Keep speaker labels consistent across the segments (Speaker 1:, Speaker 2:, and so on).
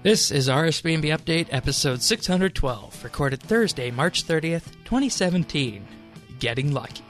Speaker 1: This is RSBANDB Update, episode 612, recorded Thursday, March 30th, 2017. Getting Lucky.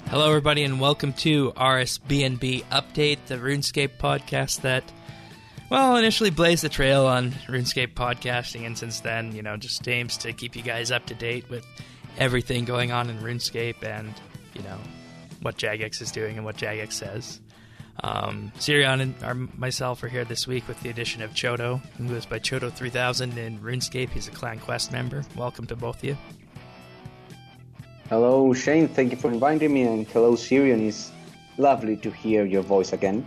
Speaker 1: Hello, everybody, and welcome to RSBANDB Update, the RuneScape podcast that, well, initially blazed the trail on RuneScape podcasting, and since then, just aims to keep you guys up to date with everything going on in RuneScape and, what Jagex is doing and what Jagex says. Sirion and myself are here this week with the addition of Chodo, who goes by Chodo3000 in RuneScape. He's a Clan Quest member. Welcome to both of you.
Speaker 2: Hello, Shane. Thank you for inviting me, and hello, Sirion. It's lovely to hear your voice again.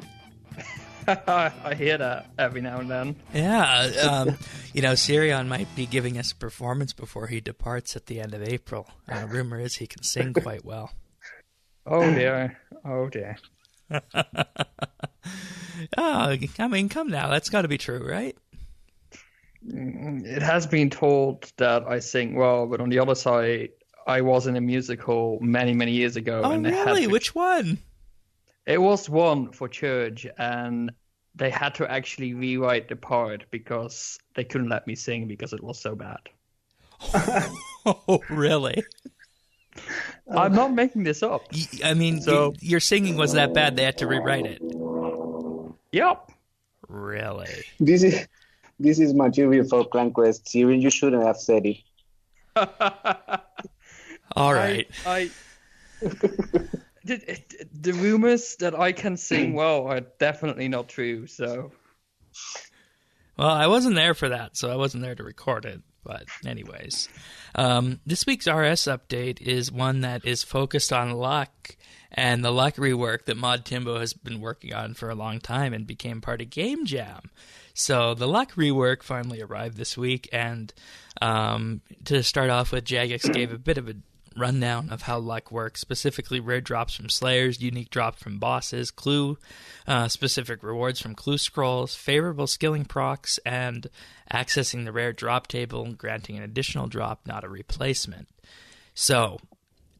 Speaker 3: I hear that every now and then.
Speaker 1: Yeah, Sirion might be giving us a performance before he departs at the end of April. Rumor is he can sing quite well.
Speaker 3: Oh dear. Oh dear.
Speaker 1: Come now. That's got to be true, right?
Speaker 3: It has been told that I sing well, but on the other side, I was in a musical many, many years ago.
Speaker 1: Oh,
Speaker 3: and
Speaker 1: really? Which one?
Speaker 3: It was one for church, and they had to actually rewrite the part because they couldn't let me sing because it was so bad.
Speaker 1: Oh, really?
Speaker 3: I'm not making this up.
Speaker 1: Your singing was that bad they had to rewrite it?
Speaker 3: Yep.
Speaker 1: Really?
Speaker 2: This is material for Clan Quest. Sirion, you shouldn't have said it.
Speaker 1: All right.
Speaker 3: The rumors that I can sing well are definitely not true. So,
Speaker 1: well, I wasn't there for that, so I wasn't there to record it. But anyways, this week's RS update is one that is focused on luck and the luck rework that Mod Timbo has been working on for a long time and became part of Game Jam. So the luck rework finally arrived this week, and to start off with, Jagex gave a bit of a rundown of how luck works, specifically rare drops from Slayers, unique drops from bosses, clue specific rewards from clue scrolls, favorable skilling procs, and accessing the rare drop table, granting an additional drop, not a replacement. So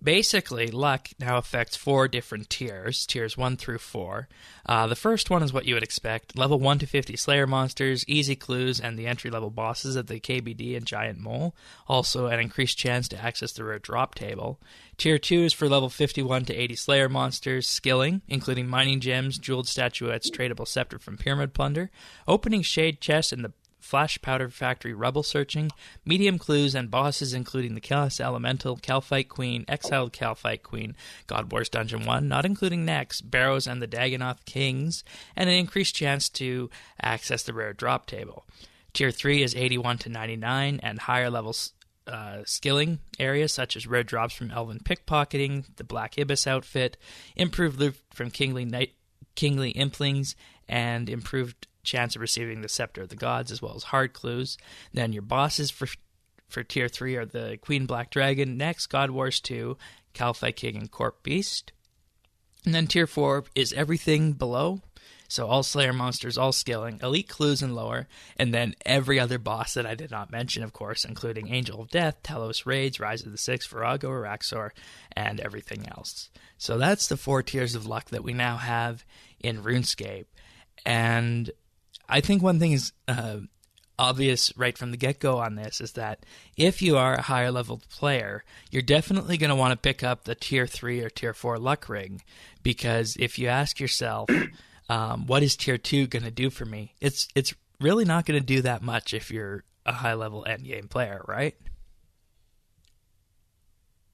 Speaker 1: basically, luck now affects 4 different tiers 1 through 4. The first one is what you would expect: level 1 to 50 Slayer monsters, easy clues, and the entry-level bosses of the KBD and Giant Mole. Also, an increased chance to access the rare drop table. Tier 2 is for level 51 to 80 Slayer monsters, skilling, including mining gems, jeweled statuettes, tradable scepter from Pyramid Plunder, opening shade chests, and the Flash Powder Factory rubble searching, medium clues, and bosses including the Chaos Elemental, Calphite Queen, Exiled Calphite Queen, God Wars Dungeon 1, not including Nex, Barrows and the Dagonoth Kings, and an increased chance to access the rare drop table. Tier 3 is 81 to 99, and higher levels skilling areas such as rare drops from Elven Pickpocketing, the Black Ibis outfit, improved loot from Kingly Implings, and improved chance of receiving the Scepter of the Gods, as well as hard clues. Then your bosses for Tier 3 are the Queen Black Dragon, Nex, God Wars 2, Calphite King, and Corp Beast. And then Tier 4 is everything below. So all Slayer monsters, all skilling, elite clues and lower, and then every other boss that I did not mention, of course, including Angel of Death, Telos Raids, Rise of the Six, Virago, Araxor, and everything else. So that's the 4 tiers of luck that we now have in RuneScape. And I think one thing is obvious right from the get-go on this is that if you are a higher level player, you're definitely going to want to pick up the Tier 3 or Tier 4 luck ring, because if you ask yourself, what is Tier 2 going to do for me? It's really not going to do that much if you're a high-level endgame player, right?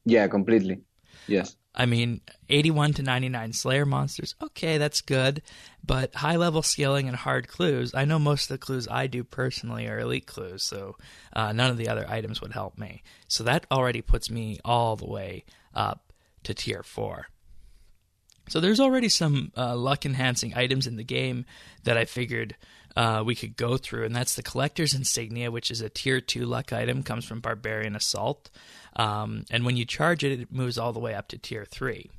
Speaker 2: Yeah, completely. Yes.
Speaker 1: 81 to 99 Slayer monsters, okay, that's good, but high-level skilling and hard clues, I know most of the clues I do personally are elite clues, so none of the other items would help me. So that already puts me all the way up to Tier 4. So there's already some luck-enhancing items in the game that I figured we could go through, and that's the Collector's Insignia, which is a Tier 2 luck item, comes from Barbarian Assault. And when you charge it, it moves all the way up to Tier 3.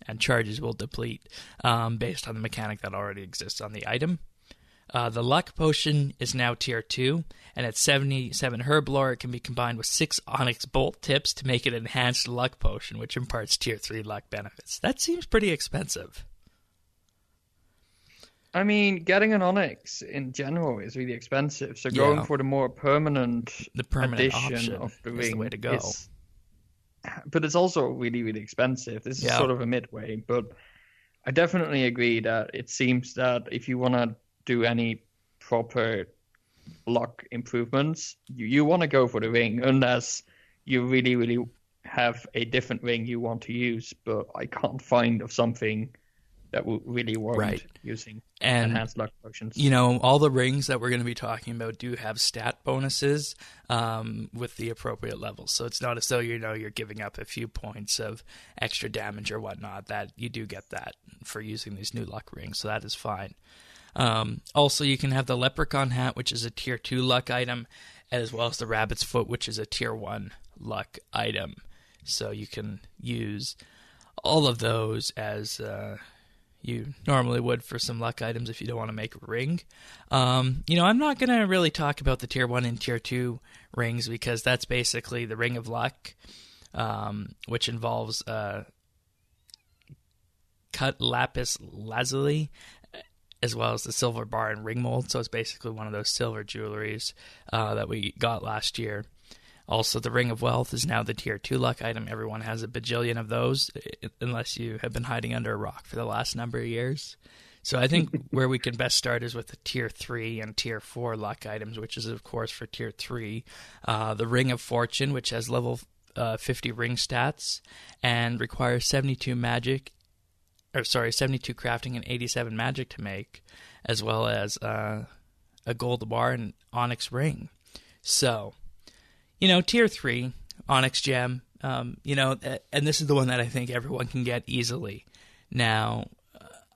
Speaker 1: and charges will deplete based on the mechanic that already exists on the item. The luck potion is now tier 2, and at 77 herb lore, it can be combined with 6 onyx bolt tips to make an enhanced luck potion, which imparts tier 3 luck benefits. That seems pretty expensive.
Speaker 3: I mean, getting an onyx in general is really expensive, so going for the more permanent addition of the ring
Speaker 1: is the way to go.
Speaker 3: But it's also really, really expensive. This is sort of a midway, but I definitely agree that it seems that if you want to do any proper luck improvements, you want to go for the ring, unless you really, really have a different ring you want to use, but I can't find of something that will really warrant using enhanced luck potions.
Speaker 1: You know, all the rings that we're going to be talking about do have stat bonuses with the appropriate levels. So it's not as though, you know, you're giving up a few points of extra damage or whatnot. That you do get that for using these new luck rings, so that is fine. Also, you can have the leprechaun hat, which is a tier 2 luck item, as well as the rabbit's foot, which is a tier 1 luck item. So you can use all of those as you normally would for some luck items if you don't want to make a ring. You know, I'm not going to really talk about the tier 1 and tier 2 rings, because that's basically the Ring of Luck, which involves cut lapis lazuli, as well as the silver bar and ring mold. So it's basically one of those silver jewelries that we got last year. Also, the Ring of Wealth is now the tier 2 luck item. Everyone has a bajillion of those, unless you have been hiding under a rock for the last number of years. So I think where we can best start is with the tier 3 and tier 4 luck items, which is, of course, for tier 3. The Ring of Fortune, which has level 50 ring stats and requires 72 crafting and 87 magic to make, as well as a gold bar and onyx ring. So, you know, tier 3, onyx gem, you know, and this is the one that I think everyone can get easily. Now,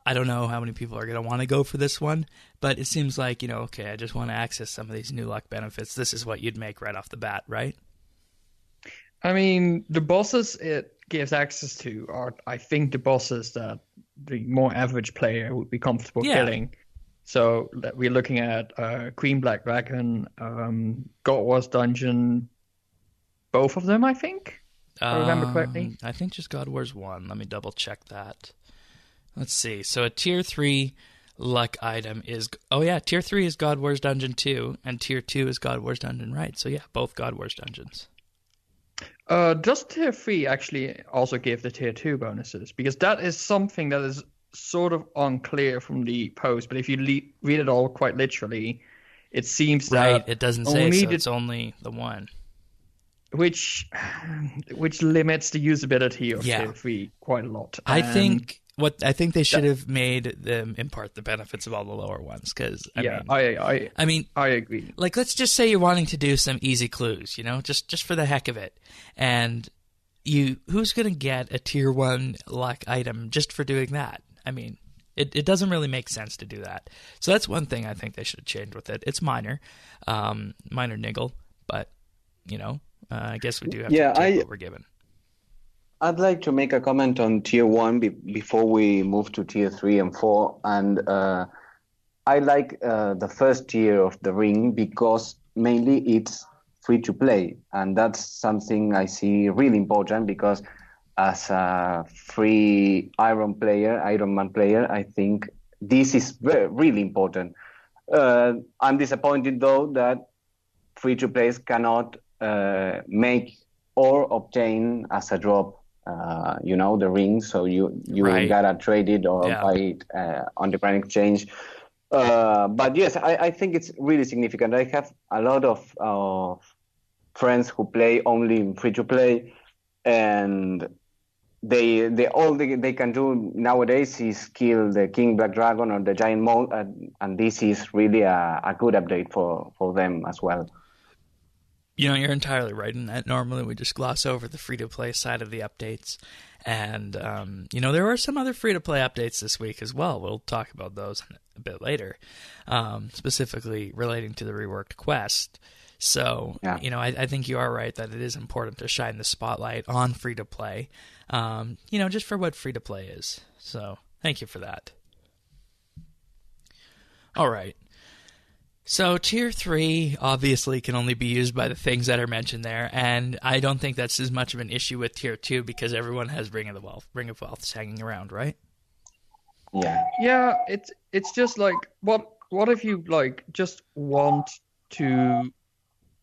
Speaker 1: I don't know how many people are going to want to go for this one, but it seems like, you know, okay, I just want to access some of these new luck benefits. This is what you'd make right off the bat, right?
Speaker 3: I mean, the bosses it gives access to are, I think, the bosses that the more average player would be comfortable killing. So we're looking at Queen Black Dragon, God Wars Dungeon, both of them, I think, if I remember correctly.
Speaker 1: I think just God Wars 1. Let me double check that. Let's see. So a tier 3 luck item is... Oh, yeah, tier 3 is God Wars Dungeon 2, and tier 2 is God Wars Dungeon, right? So, yeah, both God Wars Dungeons.
Speaker 3: Does tier 3 actually also give the tier 2 bonuses? Because that is something that is sort of unclear from the post, but if you read it all quite literally, it seems that...
Speaker 1: Right, it doesn't say so, it's only the one.
Speaker 3: Which limits the usability of tier 3 quite a lot.
Speaker 1: I think they should have made them impart the benefits of all the lower ones, because I
Speaker 3: agree.
Speaker 1: Like, let's just say you're wanting to do some easy clues, you know, just for the heck of it, and who's going to get a tier 1 luck item just for doing that? I mean, it doesn't really make sense to do that. So that's one thing I think they should have changed with it. It's minor niggle, but you know, I guess we do have to take what we're given.
Speaker 2: I'd like to make a comment on tier 1 before we move to tier 3 and 4. And I like the first tier of the ring because mainly it's free to play. And that's something I see really important, because as a free Iron Man player, I think this is really important. I'm disappointed, though, that free to players cannot make or obtain as a drop you know, the ring, so you gotta trade it or buy it on the Grand Exchange. But yes, I think it's really significant. I have a lot of friends who play only in free to play, and they all they can do nowadays is kill the King Black Dragon or the Giant Mole, and this is really a good update for them as well.
Speaker 1: You're entirely right in that. Normally we just gloss over the free-to-play side of the updates. And, there were some other free-to-play updates this week as well. We'll talk about those a bit later, specifically relating to the reworked quest. So,
Speaker 2: yeah.
Speaker 1: I think you are right that it is important to shine the spotlight on free-to-play, just for what free-to-play is. So, thank you for that. All right. So Tier 3 obviously can only be used by the things that are mentioned there, and I don't think that's as much of an issue with Tier 2 because everyone has Ring of Wealth hanging around, right?
Speaker 2: Yeah.
Speaker 3: Yeah, it's just like what if you like just want to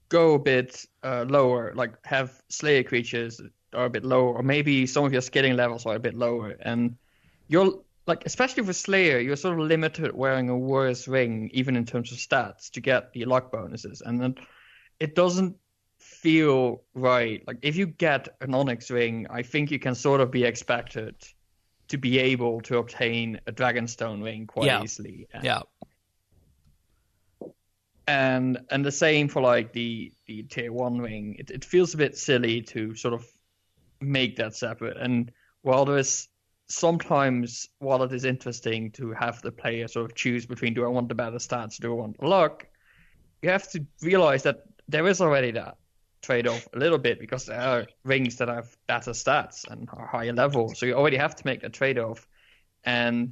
Speaker 3: go a bit lower, like have Slayer creatures that are a bit lower, or maybe some of your scaling levels are a bit lower, and you're like, especially for Slayer, you're sort of limited wearing a worse ring, even in terms of stats, to get the luck bonuses. And then it doesn't feel right. Like, if you get an Onyx ring, I think you can sort of be expected to be able to obtain a Dragonstone ring quite easily.
Speaker 1: Yeah.
Speaker 3: And the same for, like, the Tier 1 ring. It feels a bit silly to sort of make that separate. And while sometimes, while it is interesting to have the player sort of choose between, do I want the better stats, do I want the luck, you have to realize that there is already that trade-off a little bit, because there are rings that have better stats and are higher level, so you already have to make that trade-off. And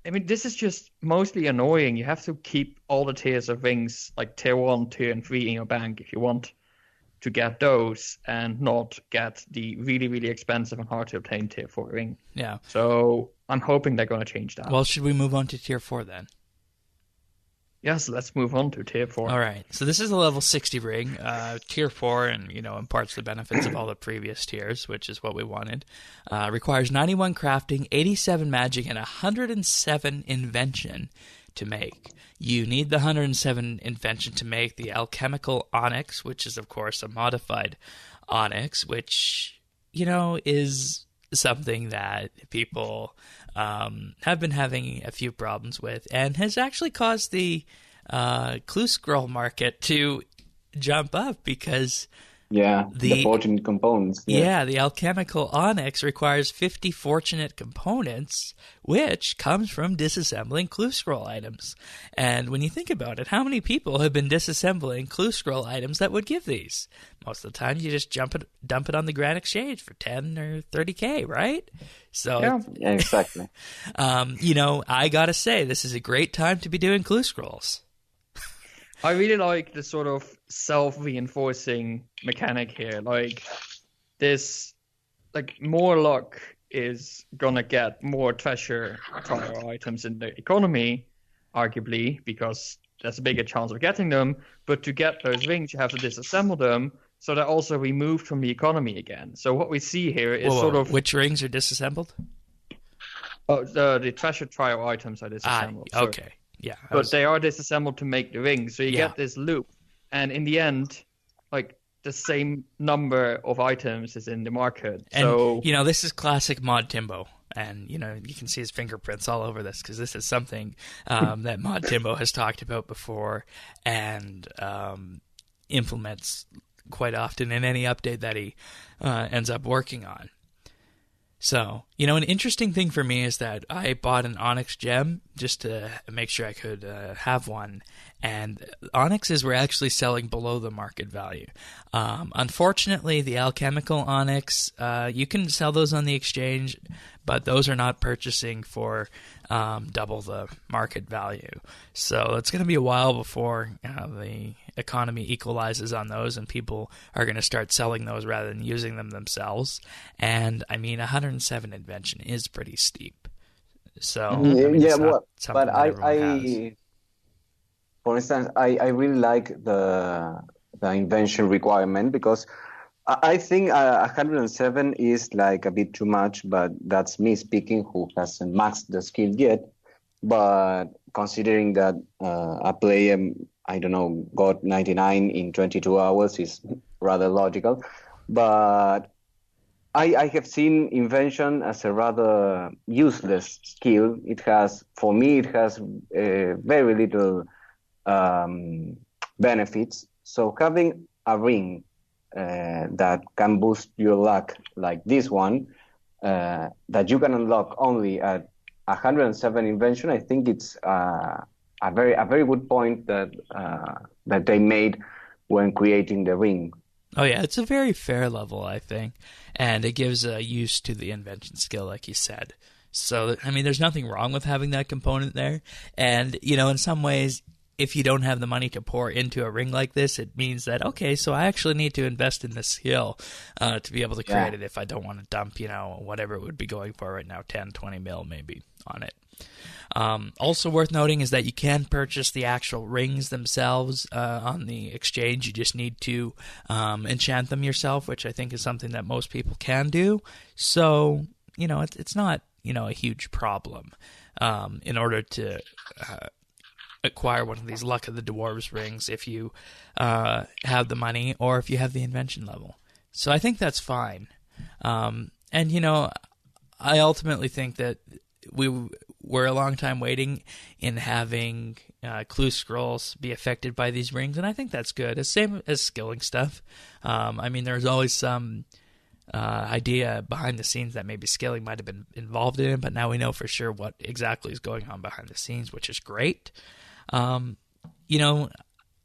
Speaker 3: I mean, this is just mostly annoying. You have to keep all the tiers of rings, like Tier 1, 2, and 3 in your bank if you want to get those, and not get the really, really expensive and hard to obtain Tier 4 ring.
Speaker 1: Yeah.
Speaker 3: So I'm hoping they're going to change that.
Speaker 1: Well, should we move on to Tier 4 then?
Speaker 3: Yes, let's move on to Tier 4.
Speaker 1: All right. So this is a level 60 ring. Tier 4, and, imparts the benefits of all the previous tiers, which is what we wanted. Requires 91 crafting, 87 magic, and 107 invention to make. You need the 107 invention to make the alchemical onyx, which is, of course, a modified onyx, which, is something that people have been having a few problems with, and has actually caused the clue scroll market to jump up because...
Speaker 2: Yeah, the fortunate components.
Speaker 1: Yeah, the alchemical onyx requires 50 fortunate components, which comes from disassembling clue scroll items. And when you think about it, how many people have been disassembling clue scroll items that would give these? Most of the time, you just dump it on the Grand Exchange for 10 or 30K, right? So
Speaker 2: yeah, exactly.
Speaker 1: I gotta say, this is a great time to be doing clue scrolls.
Speaker 3: I really like the sort of self-reinforcing mechanic here. Like, this, like, more luck is gonna get more treasure trial items in the economy, arguably, because there's a bigger chance of getting them. But to get those rings, you have to disassemble them, so they're also removed from the economy again. So what we see here is sort of...
Speaker 1: Which rings are disassembled?
Speaker 3: Oh, the treasure trial items are disassembled.
Speaker 1: Okay. Yeah,
Speaker 3: but they are disassembled to make the rings, so you get this loop, and in the end, like, the same number of items is in the market.
Speaker 1: And,
Speaker 3: so
Speaker 1: this is classic Mod Timbo, and you can see his fingerprints all over this because this is something that Mod Timbo has talked about before and implements quite often in any update that he ends up working on. So, an interesting thing for me is that I bought an Onyx gem just to make sure I could have one, and Onyxes were actually selling below the market value. Unfortunately, the alchemical Onyx, you can sell those on the exchange, but those are not purchasing for double the market value. So it's going to be a while before the economy equalizes on those and people are going to start selling those rather than using them themselves. And I mean, 107 invention is pretty steep. So
Speaker 2: but for instance, I really like the invention requirement, because I think 107 is like a bit too much, but that's me speaking, who hasn't maxed the skill yet. But considering that a player, I don't know, got 99 in 22 hours is rather logical. But I have seen invention as a rather useless skill. For me, it has very little benefits. So having a ring that can boost your luck like this one, that you can unlock only at 107 invention, I think it's a very good point that they made when creating the ring.
Speaker 1: Oh yeah, it's a very fair level, I think, and it gives use to the invention skill, like you said. So, I mean, there's nothing wrong with having that component there. And, you know, in some ways, if you don't have the money to pour into a ring like this, it means that, okay, so I actually need to invest in this skill to be able to create it if I don't want to dump, you know, whatever it would be going for right now, 10, 20 mil maybe on it. Also worth noting is that you can purchase the actual rings themselves on the exchange. You just need to enchant them yourself, which I think is something that most people can do. So, you know, it's not, you know, a huge problem in order to acquire one of these Luck of the Dwarves rings if you have the money or if you have the invention level. So I think that's fine. And, you know, I ultimately think that we're a long time waiting in having clue scrolls be affected by these rings, and I think that's good. It's same as skilling stuff. I mean, there's always some idea behind the scenes that maybe skilling might have been involved in it, but now we know for sure what exactly is going on behind the scenes, which is great. You know,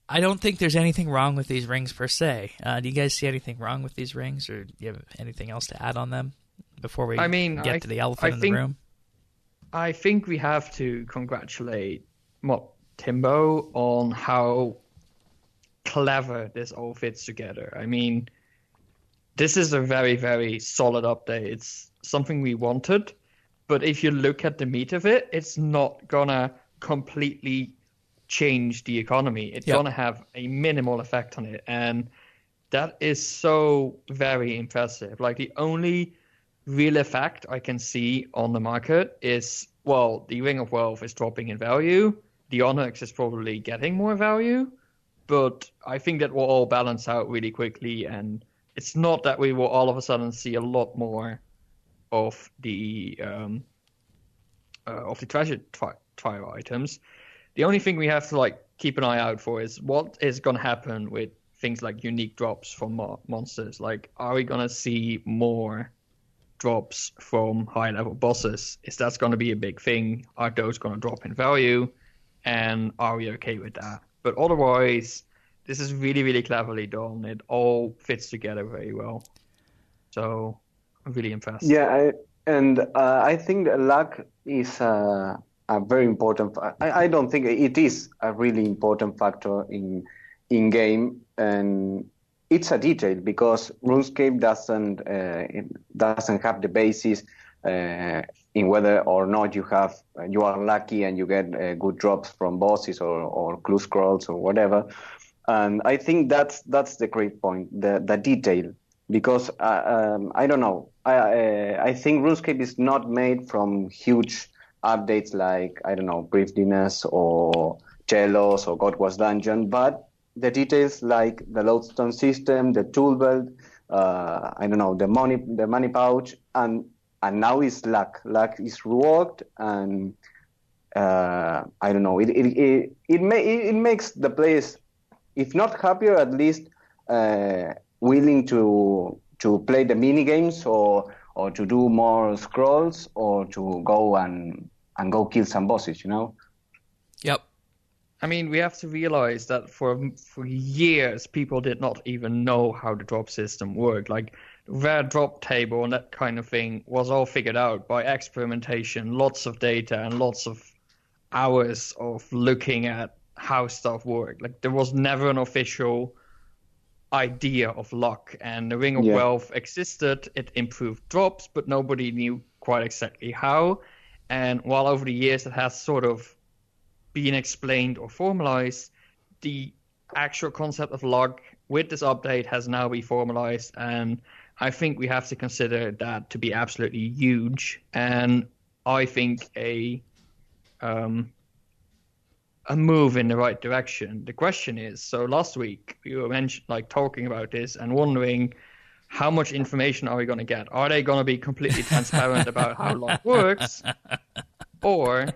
Speaker 1: I don't think there's anything wrong with these rings per se. Do you guys see anything wrong with these rings, or do you have anything else to add on them before we get to the elephant in the room?
Speaker 3: I think we have to congratulate Timbo on how clever this all fits together. I mean, this is a very, very solid update. It's something we wanted, but if you look at the meat of it, it's not gonna completely change the economy. It's gonna have a minimal effect on it, and that is so very impressive. Like, the only real effect I can see on the market is, well, the Ring of Wealth is dropping in value, the Onyx is probably getting more value, but I think that will all balance out really quickly, and it's not that we will all of a sudden see a lot more of the treasure trial items. The only thing we have to like keep an eye out for is what is going to happen with things like unique drops from monsters. Like, are we going to see more drops from high-level bosses? Is that going to be a big thing? Are those going to drop in value? And are we okay with that? But otherwise, this is really, really cleverly done. It all fits together very well. So I'm really impressed.
Speaker 2: Yeah, I think that luck is a very important. I don't think it is a really important factor in game, and it's a detail because RuneScape doesn't have the basis in whether or not you are lucky and you get good drops from bosses or clue scrolls or whatever. And I think that's the great point, the detail, because I don't know. I think RuneScape is not made from huge updates like, I don't know, Briefliness or Jealous or God Was Dungeon, but the details like the lodestone system, the tool belt, I don't know, the money pouch, and now it's luck. Luck is reworked, and I don't know. It makes the players, if not happier, at least willing to play the mini games or to do more scrolls or to go and go kill some bosses. You know.
Speaker 1: Yep.
Speaker 3: I mean, we have to realize that for years, people did not even know how the drop system worked. Like, rare drop table and that kind of thing was all figured out by experimentation, lots of data, and lots of hours of looking at how stuff worked. Like, there was never an official idea of luck. And the Ring of Wealth existed. It improved drops, but nobody knew quite exactly how. And while over the years it has sort of being explained or formalized, the actual concept of luck with this update has now been formalized, and I think we have to consider that to be absolutely huge, and I think a move in the right direction. The question is, so last week we were talking about this and wondering how much information are we going to get? Are they going to be completely transparent about how luck works, or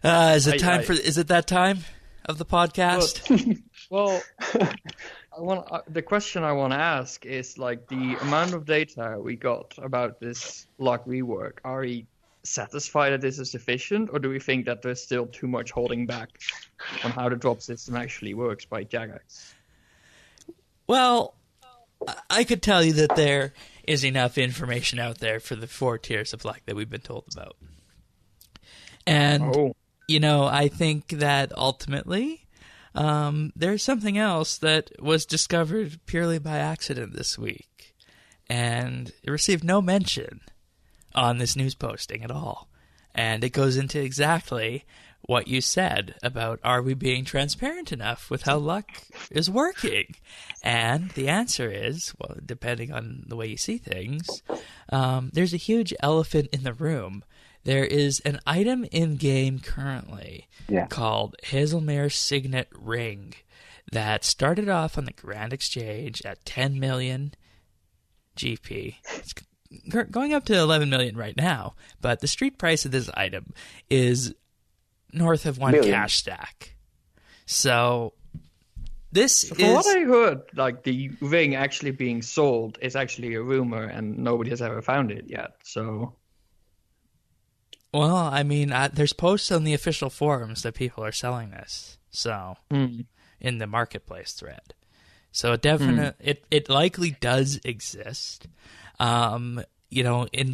Speaker 1: is it that time of the podcast?
Speaker 3: Well, The question I want to ask is like the amount of data we got about this luck rework. Are we satisfied that this is sufficient, or do we think that there's still too much holding back on how the drop system actually works by Jagex?
Speaker 1: Well, I could tell you that there is enough information out there for the 4 tiers of luck that we've been told about. And, I think that ultimately there's something else that was discovered purely by accident this week. And it received no mention on this news posting at all. And it goes into exactly what you said about, are we being transparent enough with how luck is working? And the answer is, well, depending on the way you see things, there's a huge elephant in the room. There is an item in-game currently called Hazelmere's Signet Ring that started off on the Grand Exchange at 10 million GP. It's going up to 11 million right now, but the street price of this item is north of 1 cash stack. So this
Speaker 3: From what I heard, like the ring actually being sold is actually a rumor and nobody has ever found it yet, so...
Speaker 1: Well, I mean, there's posts on the official forums that people are selling this, so in the marketplace thread. So it likely does exist. In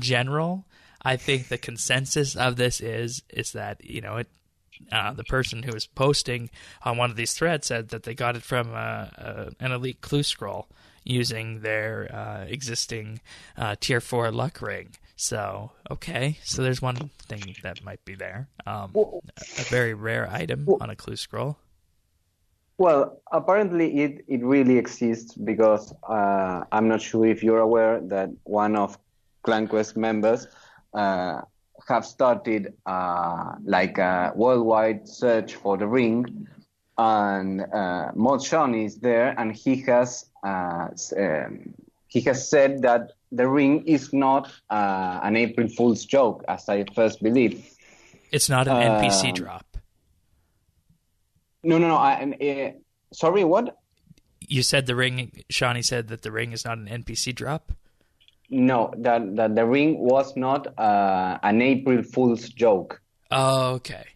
Speaker 1: general, I think the consensus of this is that the person who was posting on one of these threads said that they got it from an elite clue scroll using their existing tier 4 luck ring. So, so there's one thing that might be there. A very rare item on a clue scroll.
Speaker 2: Well, apparently it really exists because I'm not sure if you're aware that one of ClanQuest members have started like a worldwide search for the ring, and Mod Sean is there, and he has said that the ring is not an April Fool's joke, as I first believed.
Speaker 1: It's not an NPC drop.
Speaker 2: No. Sorry, what?
Speaker 1: You said the ring. Shawnee said that the ring is not an NPC drop.
Speaker 2: No, that the ring was not an April Fool's joke.
Speaker 1: Oh, okay.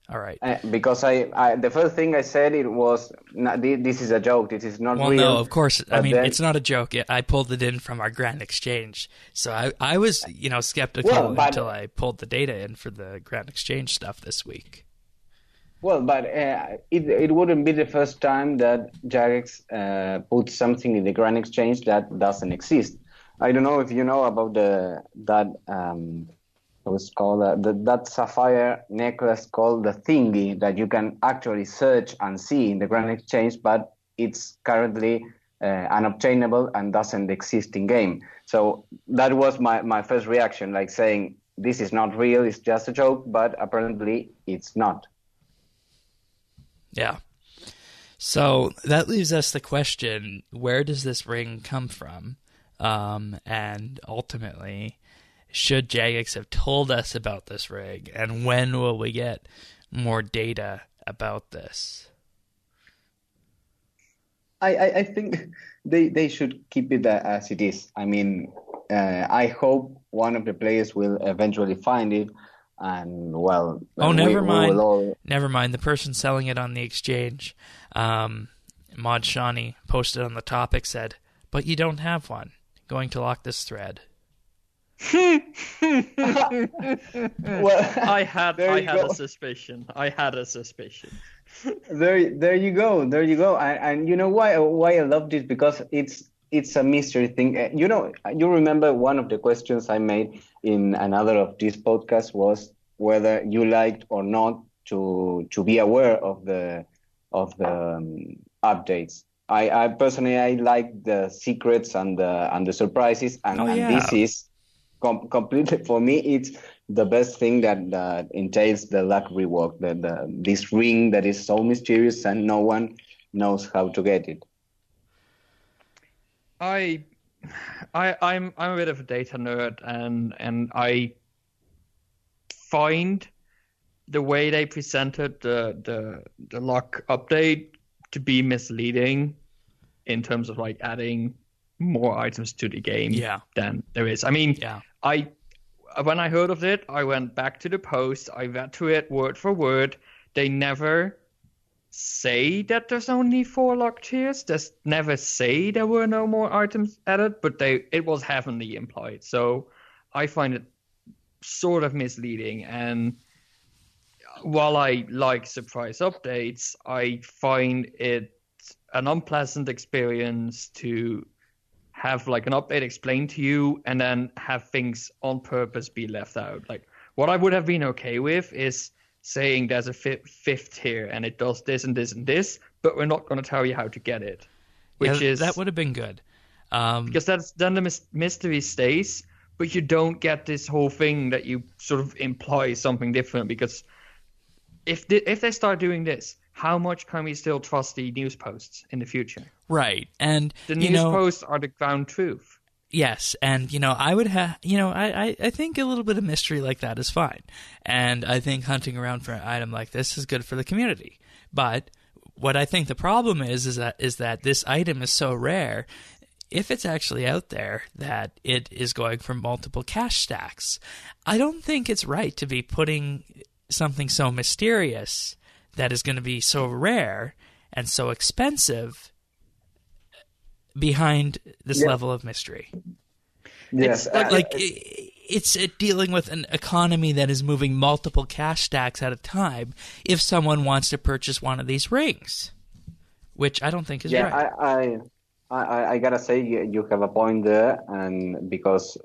Speaker 1: All right.
Speaker 2: Because I the first thing I said, it was, this is a joke. This is not real.
Speaker 1: Well, no, of course. I mean, it's not a joke. I pulled it in from our Grand Exchange. So I was, skeptical until I pulled the data in for the Grand Exchange stuff this week.
Speaker 2: Well, but it wouldn't be the first time that Jagex puts something in the Grand Exchange that doesn't exist. I don't know if you know about that sapphire necklace called the Thingy that you can actually search and see in the Grand Exchange, but it's currently unobtainable and doesn't exist in game. So that was my first reaction, like saying, this is not real, it's just a joke, but apparently it's not.
Speaker 1: Yeah. So that leaves us the question, where does this ring come from? And ultimately, should Jagex have told us about this rig, and when will we get more data about this?
Speaker 2: I think they should keep it as it is. I mean, I hope one of the players will eventually find it, and
Speaker 1: never mind. Never mind. The person selling it on the exchange, Mod Shawnee, posted on the topic, said, "But you don't have one. Going to lock this thread."
Speaker 3: Well, I had a suspicion.
Speaker 2: There you go. And you know why I love this? Because it's a mystery thing. You remember one of the questions I made in another of these podcasts was whether you liked or not to be aware of the updates. I personally like the secrets and the surprises, and this is completely, for me, it's the best thing that entails the luck rework. This ring that is so mysterious and no one knows how to get it.
Speaker 3: I'm a bit of a data nerd, and I find the way they presented the luck update to be misleading. in terms of like adding more items to the game than there is. I mean, when I heard of it, I went back to the post. I read through it word for word. They never say that there's only 4 locked tiers. They never say there were no more items added, but it was heavily implied. So I find it sort of misleading. And while I like surprise updates, I find it an unpleasant experience to have like an update explained to you and then have things on purpose be left out. Like what I would have been okay with is saying there's a fifth tier and it does this and this and this, but we're not going to tell you how to get it.
Speaker 1: That would have been good.
Speaker 3: Because then the mystery stays, but you don't get this whole thing that you sort of imply something different. Because if they start doing this, how much can we still trust the news posts in the future?
Speaker 1: Right, and
Speaker 3: the news posts are the ground truth.
Speaker 1: Yes, and I would have, I think a little bit of mystery like that is fine, and I think hunting around for an item like this is good for the community. But what I think the problem is that this item is so rare, if it's actually out there, that it is going for multiple cash stacks. I don't think it's right to be putting something so mysterious that is going to be so rare and so expensive behind this level of mystery.
Speaker 2: Yes,
Speaker 1: it's dealing with an economy that is moving multiple cash stacks at a time if someone wants to purchase one of these rings, which I don't think is right.
Speaker 2: I gotta say you have a point there, and because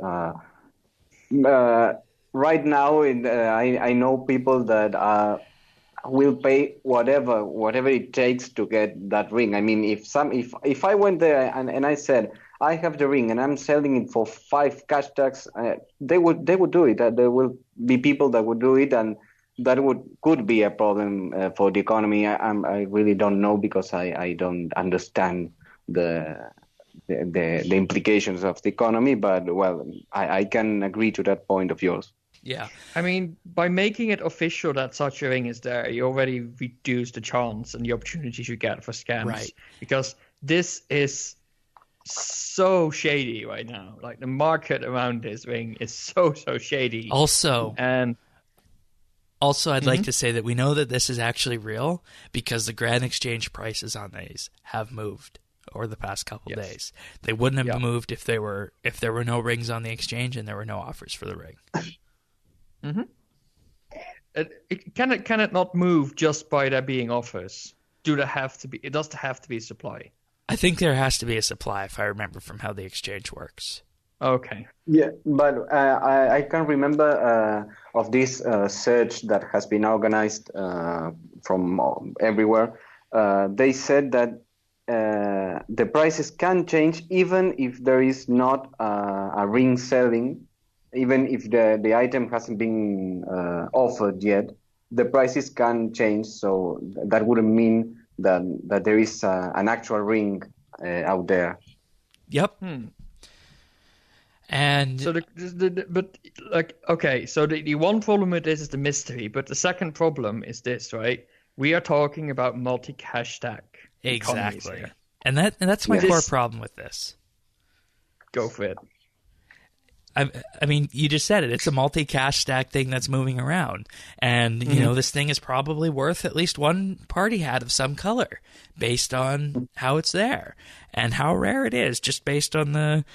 Speaker 2: right now I know people that will pay whatever it takes to get that ring. I mean, if I went there and I said I have the ring and I'm selling it for 5 cash tags, they would do it. There will be people that would do it, and that could be a problem for the economy. I really don't know because I don't understand the implications of the economy. But well, I can agree to that point of yours.
Speaker 1: Yeah.
Speaker 3: I mean, by making it official that such a ring is there, you already reduce the chance and the opportunities you get for scams.
Speaker 1: Right.
Speaker 3: Because this is so shady right now. Like, the market around this ring is so shady.
Speaker 1: Also, I'd like to say that we know that this is actually real because the Grand Exchange prices on these have moved over the past couple days. They wouldn't have moved if there were no rings on the exchange and there were no offers for the ring.
Speaker 3: Can it not move just by there being offers? It does have to be supply.
Speaker 1: I think there has to be a supply, if I remember from how the exchange works.
Speaker 3: Okay.
Speaker 2: Yeah, but I can remember of this search that has been organized from everywhere. They said that the prices can change even if there is not a ring selling. Even if the item hasn't been offered yet, the prices can change. So that wouldn't mean that there is an actual ring out there.
Speaker 1: Yep. And
Speaker 3: so the one problem with this is the mystery, but the second problem is this, right? We are talking about multi-cash stack.
Speaker 1: Exactly. And that's my core problem with this.
Speaker 3: Go for it.
Speaker 1: I mean, you just said it. It's a multi-cash stack thing that's moving around. And, this thing is probably worth at least one party hat of some color based on how it's there and how rare it is, just based on the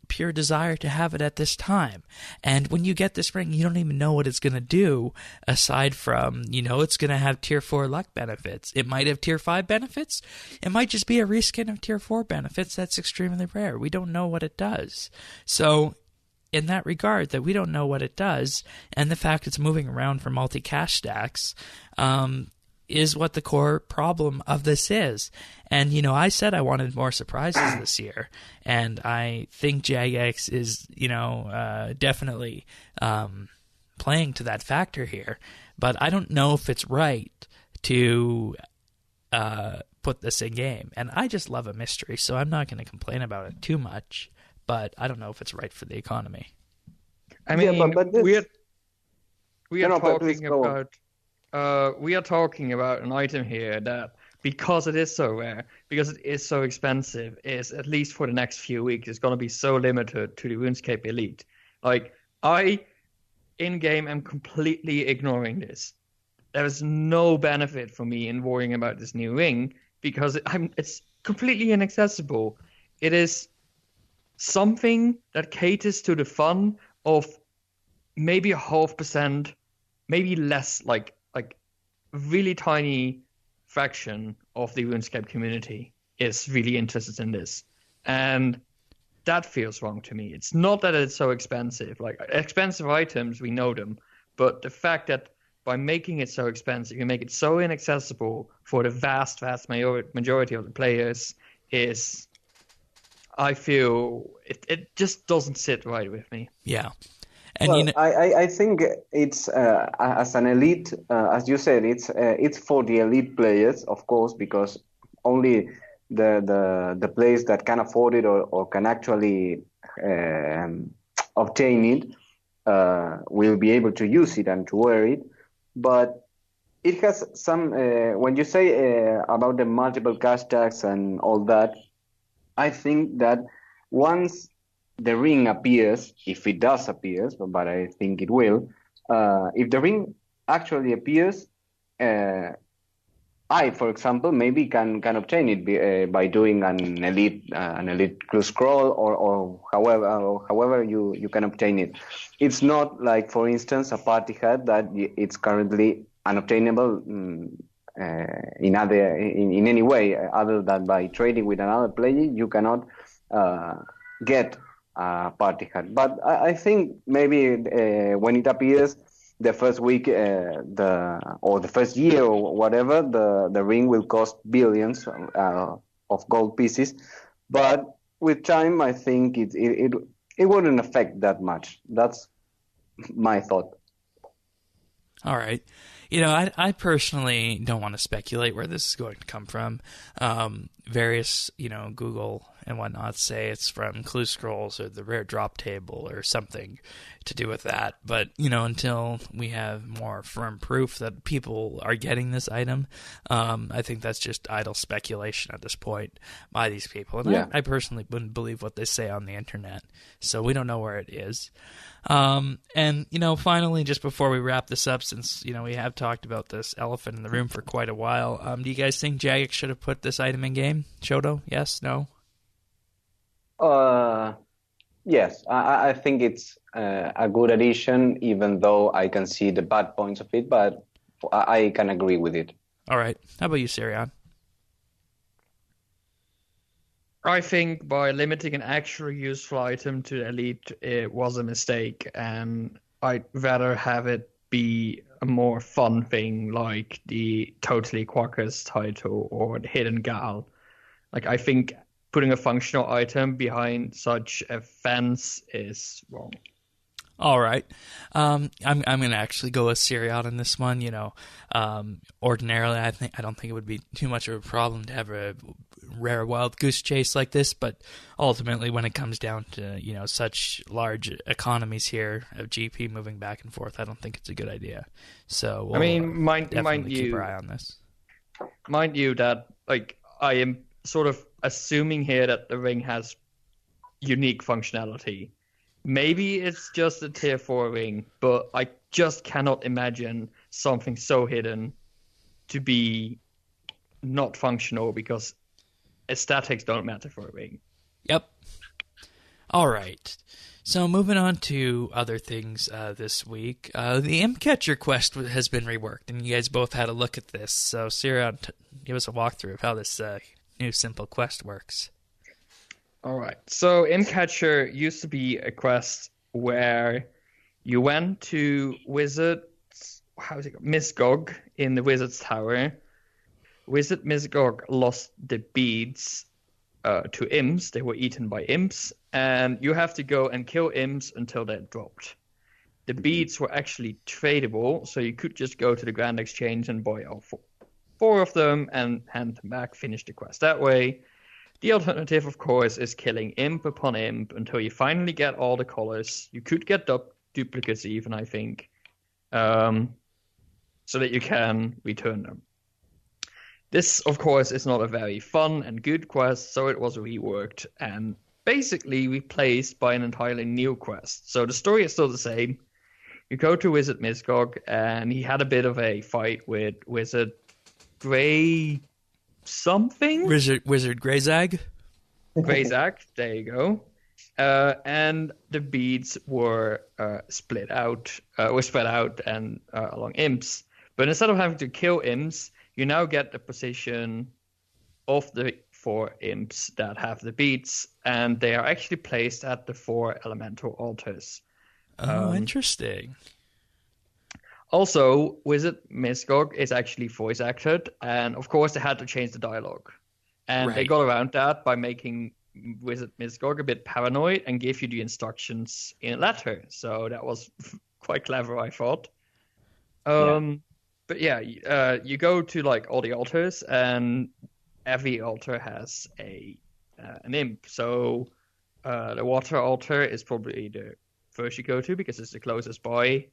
Speaker 1: pure desire to have it at this time. And when you get this ring, you don't even know what it's going to do aside from, it's going to have tier 4 luck benefits. It might have tier 5 benefits. It might just be a reskin of tier 4 benefits that's extremely rare. We don't know what it does. So in that regard, that we don't know what it does, and the fact it's moving around for multi-cash stacks is what the core problem of this is. And, I said I wanted more surprises this year, and I think Jagex is, definitely playing to that factor here. But I don't know if it's right to put this in game. And I just love a mystery, so I'm not going to complain about it too much. But I don't know if it's right for the economy.
Speaker 3: I mean, we are talking about an item here that because it is so rare, because it is so expensive, is at least for the next few weeks, it's going to be so limited to the RuneScape Elite. Like, in game, am completely ignoring this. There is no benefit for me in worrying about this new ring because it's completely inaccessible. It is something that caters to the fun of maybe 0.5%, maybe less, like really tiny fraction of the RuneScape community is really interested in this. And that feels wrong to me. It's not that it's so expensive. Like, expensive items, we know them. But the fact that by making it so expensive, you make it so inaccessible for the vast majority of the players is, I feel, it just doesn't sit right with me.
Speaker 1: Yeah. And
Speaker 2: well, I think it's as an elite, as you said, it's for the elite players, of course, because only the players that can afford it or can actually obtain it will be able to use it and to wear it. But it has some. When you say about the multiple cash tags and all that, I think that once the ring appears, if it does appear, but I think it will, if the ring actually appears, I, for example, maybe can obtain it by doing an elite clue scroll or however you can obtain it. It's not like, for instance, a party hat that it's currently unobtainable in any way other than by trading with another player. You cannot get party hat. But I think maybe when it appears the first week, the first year or whatever, the ring will cost billions of gold pieces. But with time, I think it wouldn't affect that much. That's my thought.
Speaker 1: All right. I personally don't want to speculate where this is going to come from. Various, Google and whatnot say it's from clue scrolls or the rare drop table or something to do with that. But, until we have more firm proof that people are getting this item, I think that's just idle speculation at this point by these people. And I personally wouldn't believe what they say on the internet. So we don't know where it is. And, finally, just before we wrap this up, since, we have talked about this elephant in the room for quite a while, do you guys think Jagex should have put this item in game? Shoto? Yes? No?
Speaker 2: Yes. I think it's a good addition, even though I can see the bad points of it, but I can agree with it.
Speaker 1: All right. How about you, Sirion?
Speaker 3: I think by limiting an actual useful item to the elite, it was a mistake, and I'd rather have it be a more fun thing like the Totally Quackers title or the Hidden Gal. Like, I think putting a functional item behind such a fence is wrong.
Speaker 1: All right. I'm going to actually go with Sirion in this one. Ordinarily, I don't think it would be too much of a problem to have a rare wild goose chase like this, but ultimately when it comes down to, such large economies here of GP moving back and forth, I don't think it's a good idea. So we'll
Speaker 3: mind you,
Speaker 1: keep our eye on this.
Speaker 3: Mind you that, I am sort of assuming here that the ring has unique functionality. Maybe it's just a tier 4 ring, but I just cannot imagine something so hidden to be not functional because aesthetics don't matter for a ring.
Speaker 1: Yep. All right. So moving on to other things this week. The Imp Catcher quest has been reworked, and you guys both had a look at this. So, Sirion, give us a walkthrough of how this new simple quest works.
Speaker 3: All right. So Imp Catcher used to be a quest where you went to Miss Gog in the Wizard's Tower. Wizard Miss Gog lost the beads to imps. They were eaten by imps, and you have to go and kill imps until they're dropped. The beads were actually tradable, so you could just go to the Grand Exchange and buy all four of them and hand them back, finish the quest that way. The alternative, of course, is killing imp upon imp until you finally get all the colors. You could get duplicates even, I think, so that you can return them. This, of course, is not a very fun and good quest, so it was reworked and basically replaced by an entirely new quest. So the story is still the same. You go to Wizard Misgog, and he had a bit of a fight with Wizard Grey something?
Speaker 1: Wizard Greyzag?
Speaker 3: Greyzag, there you go. And the beads were spread out and along imps. But instead of having to kill imps, you now get the position of the 4 imps that have the beads, and they are actually placed at the 4 elemental altars.
Speaker 1: Oh, interesting.
Speaker 3: Also, Wizard Misgog is actually voice acted, and of course they had to change the dialogue. And they got around that by making Wizard Misgog a bit paranoid and give you the instructions in a letter. So that was quite clever, I thought. But yeah, you go to like all the altars, and every altar has an imp. So the water altar is probably the first you go to because it's the closest by.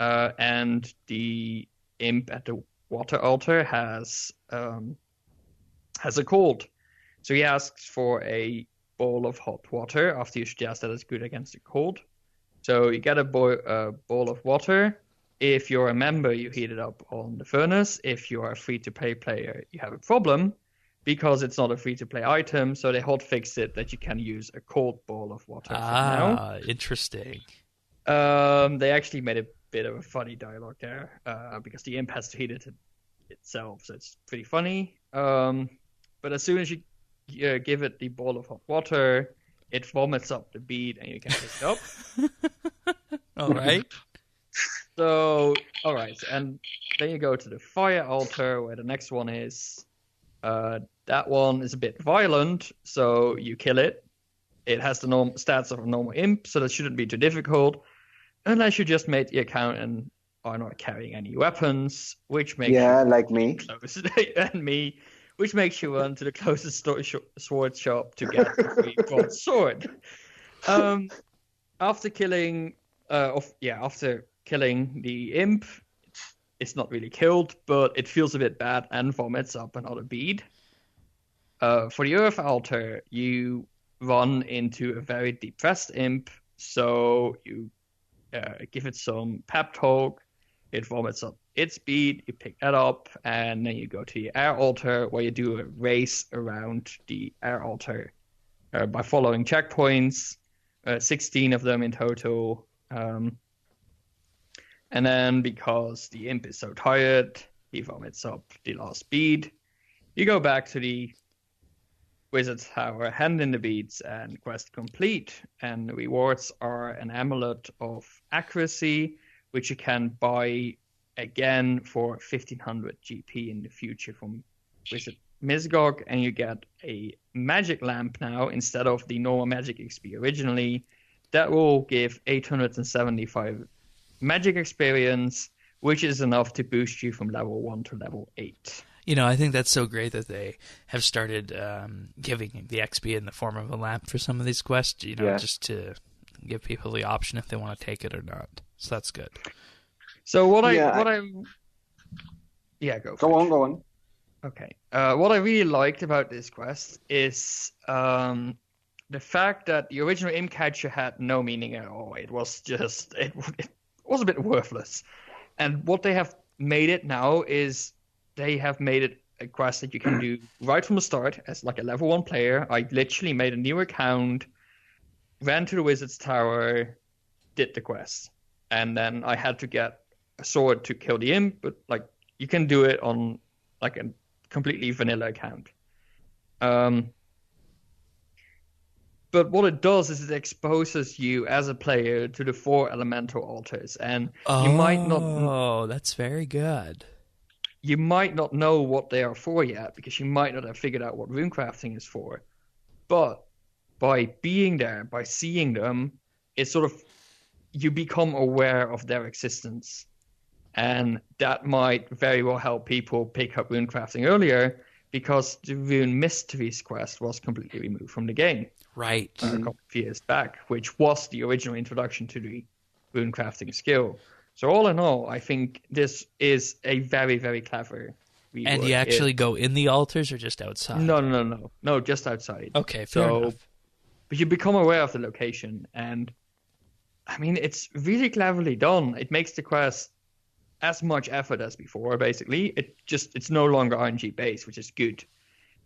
Speaker 3: And the imp at the water altar has a cold. So he asks for a bowl of hot water after you suggest that it's good against the cold. So you get a bowl of water. If you're a member, you heat it up on the furnace. If you are a free-to-play player, you have a problem because it's not a free-to-play item. So they hotfixed it that you can use a cold bowl of water for now.
Speaker 1: Interesting.
Speaker 3: They actually made a bit of a funny dialogue there because the imp has to heat it itself, so it's pretty funny. But as soon as you give it the bowl of hot water, it vomits up the bead and you can pick it up.
Speaker 1: All right.
Speaker 3: So, all right, and then you go to the fire altar where the next one is. That one is a bit violent, so you kill it. It has the stats of a normal imp, so that shouldn't be too difficult. Unless you just made the account and are not carrying any weapons, which makes
Speaker 2: like me
Speaker 3: and me, which makes you run to the closest sword shop to get a free bronze sword. After killing the imp, it's not really killed, but it feels a bit bad and vomits up another bead. For the earth altar, you run into a very depressed imp, so you give it some pep talk, it vomits up its bead, you pick that up, and then you go to the air altar where you do a race around the air altar by following checkpoints, 16 of them in total. And then because the imp is so tired, he vomits up the last bead. You go back to the Wizard's Tower, hand in the beads, and quest complete. And the rewards are an amulet of accuracy, which you can buy again for 1500 GP in the future from Wizard Misgog. And you get a magic lamp now instead of the normal magic XP originally. That will give 875 magic experience, which is enough to boost you from level 1 to level 8.
Speaker 1: You know, I think that's so great that they have started giving the XP in the form of a lamp for some of these quests, just to give people the option if they want to take it or not. So that's good.
Speaker 3: So go
Speaker 2: on.
Speaker 3: Okay. What I really liked about this quest is the fact that the original imp catcher had no meaning at all. It was just, it was a bit worthless. And what they have made it now is they have made it a quest that you can do right from the start as like a level 1 player. I literally made a new account, ran to the Wizard's Tower, did the quest. And then I had to get a sword to kill the imp, but like you can do it on like a completely vanilla account. But what it does is it exposes you as a player to the 4 elemental altars, and you might not.
Speaker 1: Oh, that's very good.
Speaker 3: You might not know what they are for yet because you might not have figured out what runecrafting is for. But by being there, by seeing them, it's sort of you become aware of their existence, and that might very well help people pick up runecrafting earlier because the Rune Mysteries quest was completely removed from the game.
Speaker 1: Right.
Speaker 3: A couple of years back, which was the original introduction to the runecrafting skill. So all in all, I think this is a very, very clever rework.
Speaker 1: And you actually go in the altars or just outside?
Speaker 3: No, just outside.
Speaker 1: Okay, fair enough.
Speaker 3: But you become aware of the location, and I mean, it's really cleverly done. It makes the quest as much effort as before, basically. It's no longer RNG based, which is good.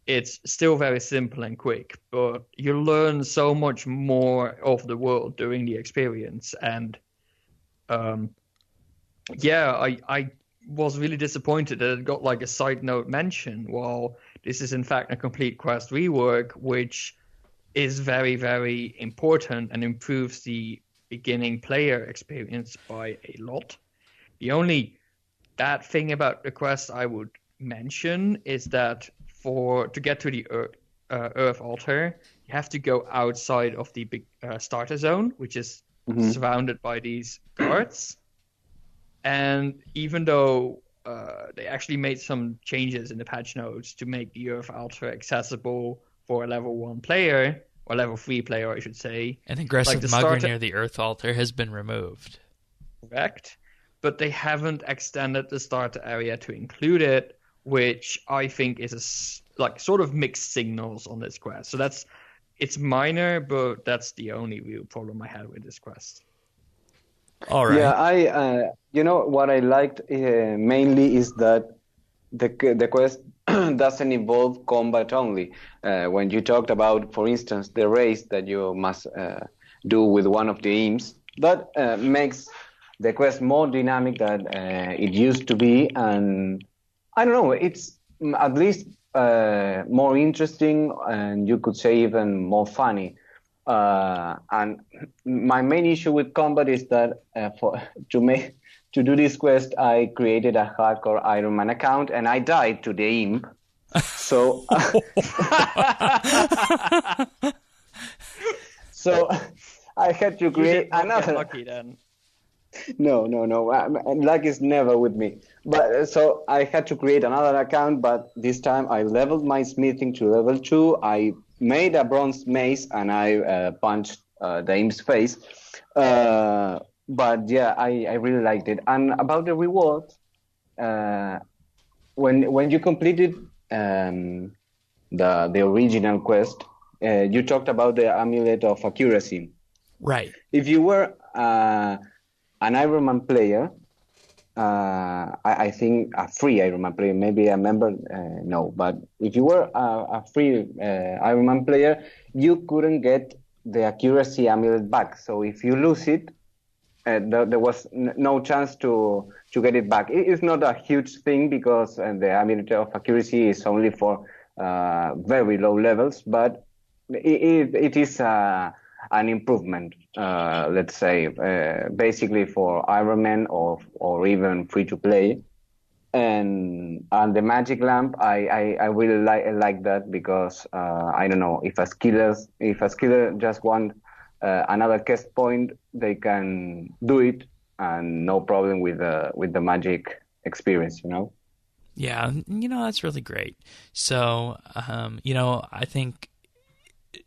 Speaker 3: It's still very simple and quick, but you learn so much more of the world during the experience. And I was really disappointed that it got like a side note mention, while this is in fact a complete quest rework, which is very, very important and improves the beginning player experience by a lot. The only bad thing about the quest I would mention is that to get to the Earth altar, you have to go outside of the big starter zone, which is surrounded by these guards. And even though they actually made some changes in the patch notes to make the Earth altar accessible for a level 1 player, or level 3 player, I should say.
Speaker 1: An aggressive mugger near the Earth altar has been removed.
Speaker 3: Correct. But they haven't extended the starter area to include it, which I think is sort of mixed signals on this quest. So it's minor, but that's the only real problem I had with this quest.
Speaker 2: All right. Yeah, what I liked mainly is that the quest doesn't involve combat only. When you talked about, for instance, the race that you must do with one of the imps, that makes the quest more dynamic than it used to be, and I don't know, it's at least more interesting, and you could say even more funny. And my main issue with combat is that to do this quest, I created a hardcore Iron Man account, and I died to the imp. So, so I had to create another.
Speaker 3: Lucky then.
Speaker 2: No. Luck is never with me. But so I had to create another account, but this time I leveled my smithing to level 2. I made a bronze mace, and I punched the imp's face. But yeah, I really liked it. And about the reward, when you completed the original quest, you talked about the amulet of accuracy.
Speaker 1: Right.
Speaker 2: If you were an Iron Man player, I think a free Iron Man player, maybe a member, no. But if you were a free Iron Man player, you couldn't get the accuracy amulet back. So if you lose it, there was no chance to get it back. It's not a huge thing because the amulet of accuracy is only for very low levels, but it is an improvement, let's say, basically for Iron Man or even free to play. And the magic lamp, I really like that because I don't know, if a skiller just want another cast point, they can do it, and no problem with the magic experience,
Speaker 1: Yeah, that's really great. So, I think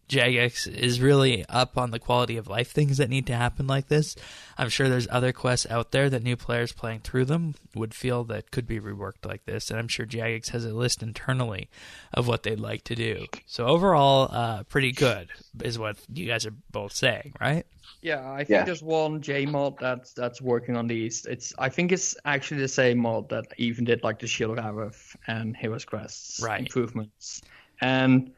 Speaker 1: Jagex is really up on the quality of life things that need to happen like this. I'm sure there's other quests out there that new players playing through them would feel that could be reworked like this, and I'm sure Jagex has a list internally of what they'd like to do. So overall, pretty good is what you guys are both saying, right?
Speaker 3: Yeah, I think there's one J mod that's working on these. I think it's actually the same mod that even did like the Shield of Aroth and Heroes Quests improvements. And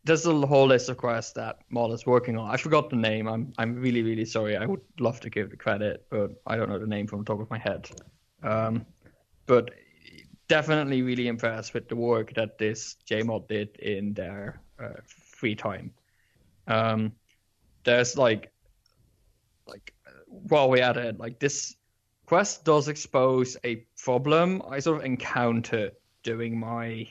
Speaker 3: there's a whole list of quests that mod is working on. I forgot the name. I'm really, really sorry. I would love to give the credit, but I don't know the name from the top of my head. But definitely really impressed with the work that this JMod did in their free time. There's while we're at it, this quest does expose a problem I sort of encountered during my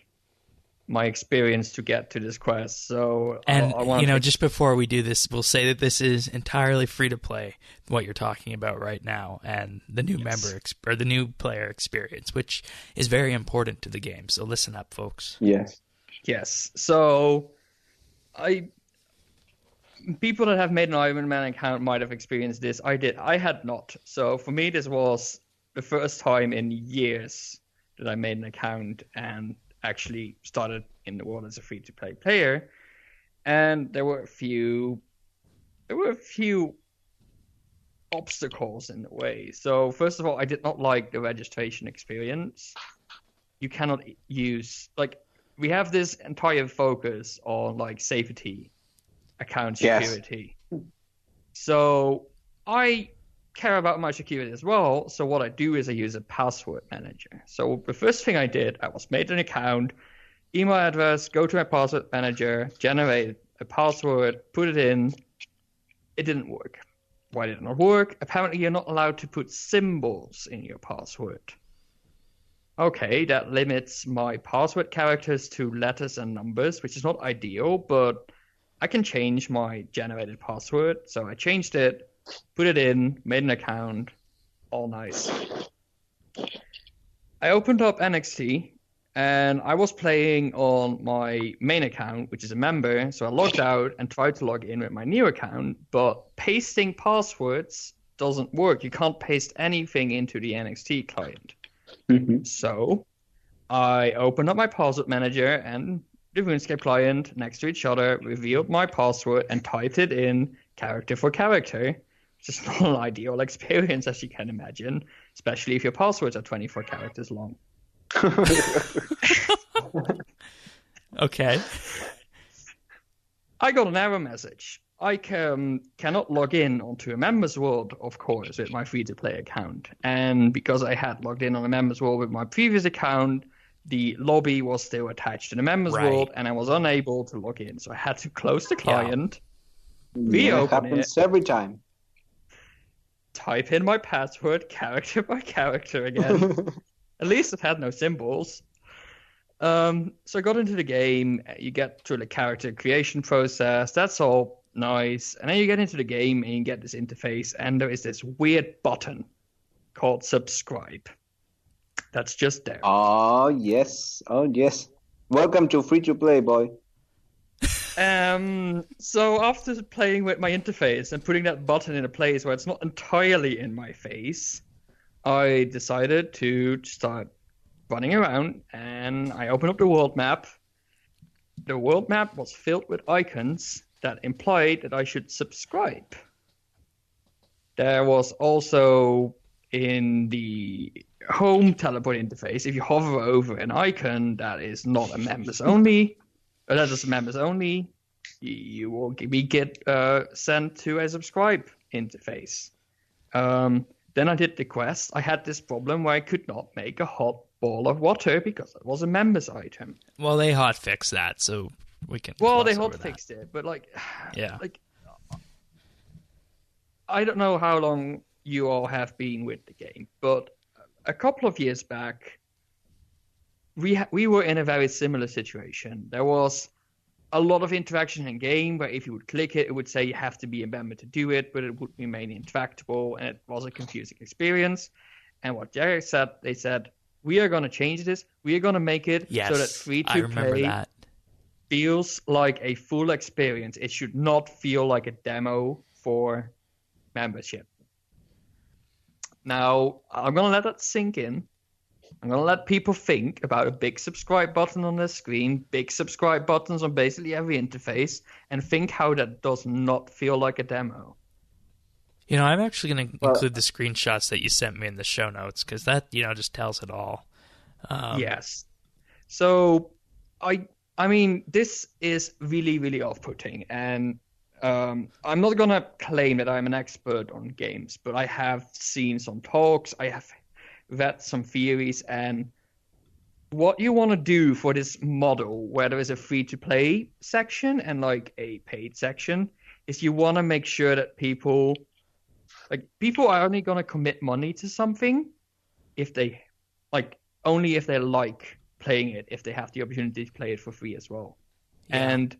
Speaker 3: experience to get to this quest. So,
Speaker 1: and just before we do this, we'll say that this is entirely free to play, what you're talking about right now, and the new or the new player experience, which is very important to the game. So listen up, folks.
Speaker 3: Yes. So people that have made an Iron Man account might have experienced this. I did. I had not. So for me, this was the first time in years that I made an account and actually started in the world as a free-to-play player. And there were a few obstacles in the way. So first of all, I did not like the registration experience. You cannot use, like, we have this entire focus on like safety, account security. Yes. So I care about my security as well. So what I do is I use a password manager. So the first thing I did, I was made an account, email address, go to my password manager, generate a password, put it in. It didn't work. Why did it not work? Apparently you're not allowed to put symbols in your password. Okay, that limits my password characters to letters and numbers, which is not ideal, but I can change my generated password. So I changed it, put it in, made an account, all nice. I opened up NXT, and I was playing on my main account, which is a member, so I logged out and tried to log in with my new account, but pasting passwords doesn't work. You can't paste anything into the NXT client. Mm-hmm. So I opened up my password manager and the RuneScape client next to each other, revealed my password, and typed it in character for character, which is not an ideal experience, as you can imagine, especially if your passwords are 24 characters long.
Speaker 1: Okay.
Speaker 3: I got an error message. I cannot log in onto a members world, of course, with my free-to-play account. And because I had logged in on a members world with my previous account, the lobby was still attached to the members world, and I was unable to log in. So I had to close the client, reopen
Speaker 2: it. Happens every time.
Speaker 3: Type in my password, character by character again. At least it had no symbols. So I got into the game. You get through the character creation process. That's all nice. And then you get into the game and you get this interface. And there is this weird button called subscribe. That's just there.
Speaker 2: Oh, yes. Oh, yes. Welcome to free-to-play, boy.
Speaker 3: So after playing with my interface and putting that button in a place where it's not entirely in my face, I decided to start running around, and I opened up the world map. The world map was filled with icons that implied that I should subscribe. There was also in the home teleport interface, if you hover over an icon that is not a members only, or that is members only, you will get sent to a subscribe interface. Then I did the quest. I had this problem where I could not make a hot ball of water because it was a members item.
Speaker 1: Well, they hotfixed that, so we can.
Speaker 3: Well, they hotfixed it, but
Speaker 1: yeah.
Speaker 3: I don't know how long you all have been with the game, but a couple of years back, we were in a very similar situation. There was a lot of interaction in game where if you would click it, it would say you have to be a member to do it, but it would remain intractable, and it was a confusing experience. And what Jagex said, they said, we are going to change this. We are going to make it so that free-to-play feels like a full experience. It should not feel like a demo for membership. Now, I'm going to let that sink in. I'm going to let people think about a big subscribe button on their screen, big subscribe buttons on basically every interface, and think how that does not feel like a demo.
Speaker 1: You know, I'm actually going to include the screenshots that you sent me in the show notes, because that, just tells it all.
Speaker 3: Yes. So, I mean, this is really, really off-putting, and I'm not going to claim that I'm an expert on games, but I have seen some talks, I have read some theories, and what you want to do for this model, where there is a free-to-play section and like a paid section, is you want to make sure that people are only going to commit money to something if they only if they like playing it, if they have the opportunity to play it for free as well. Yeah. And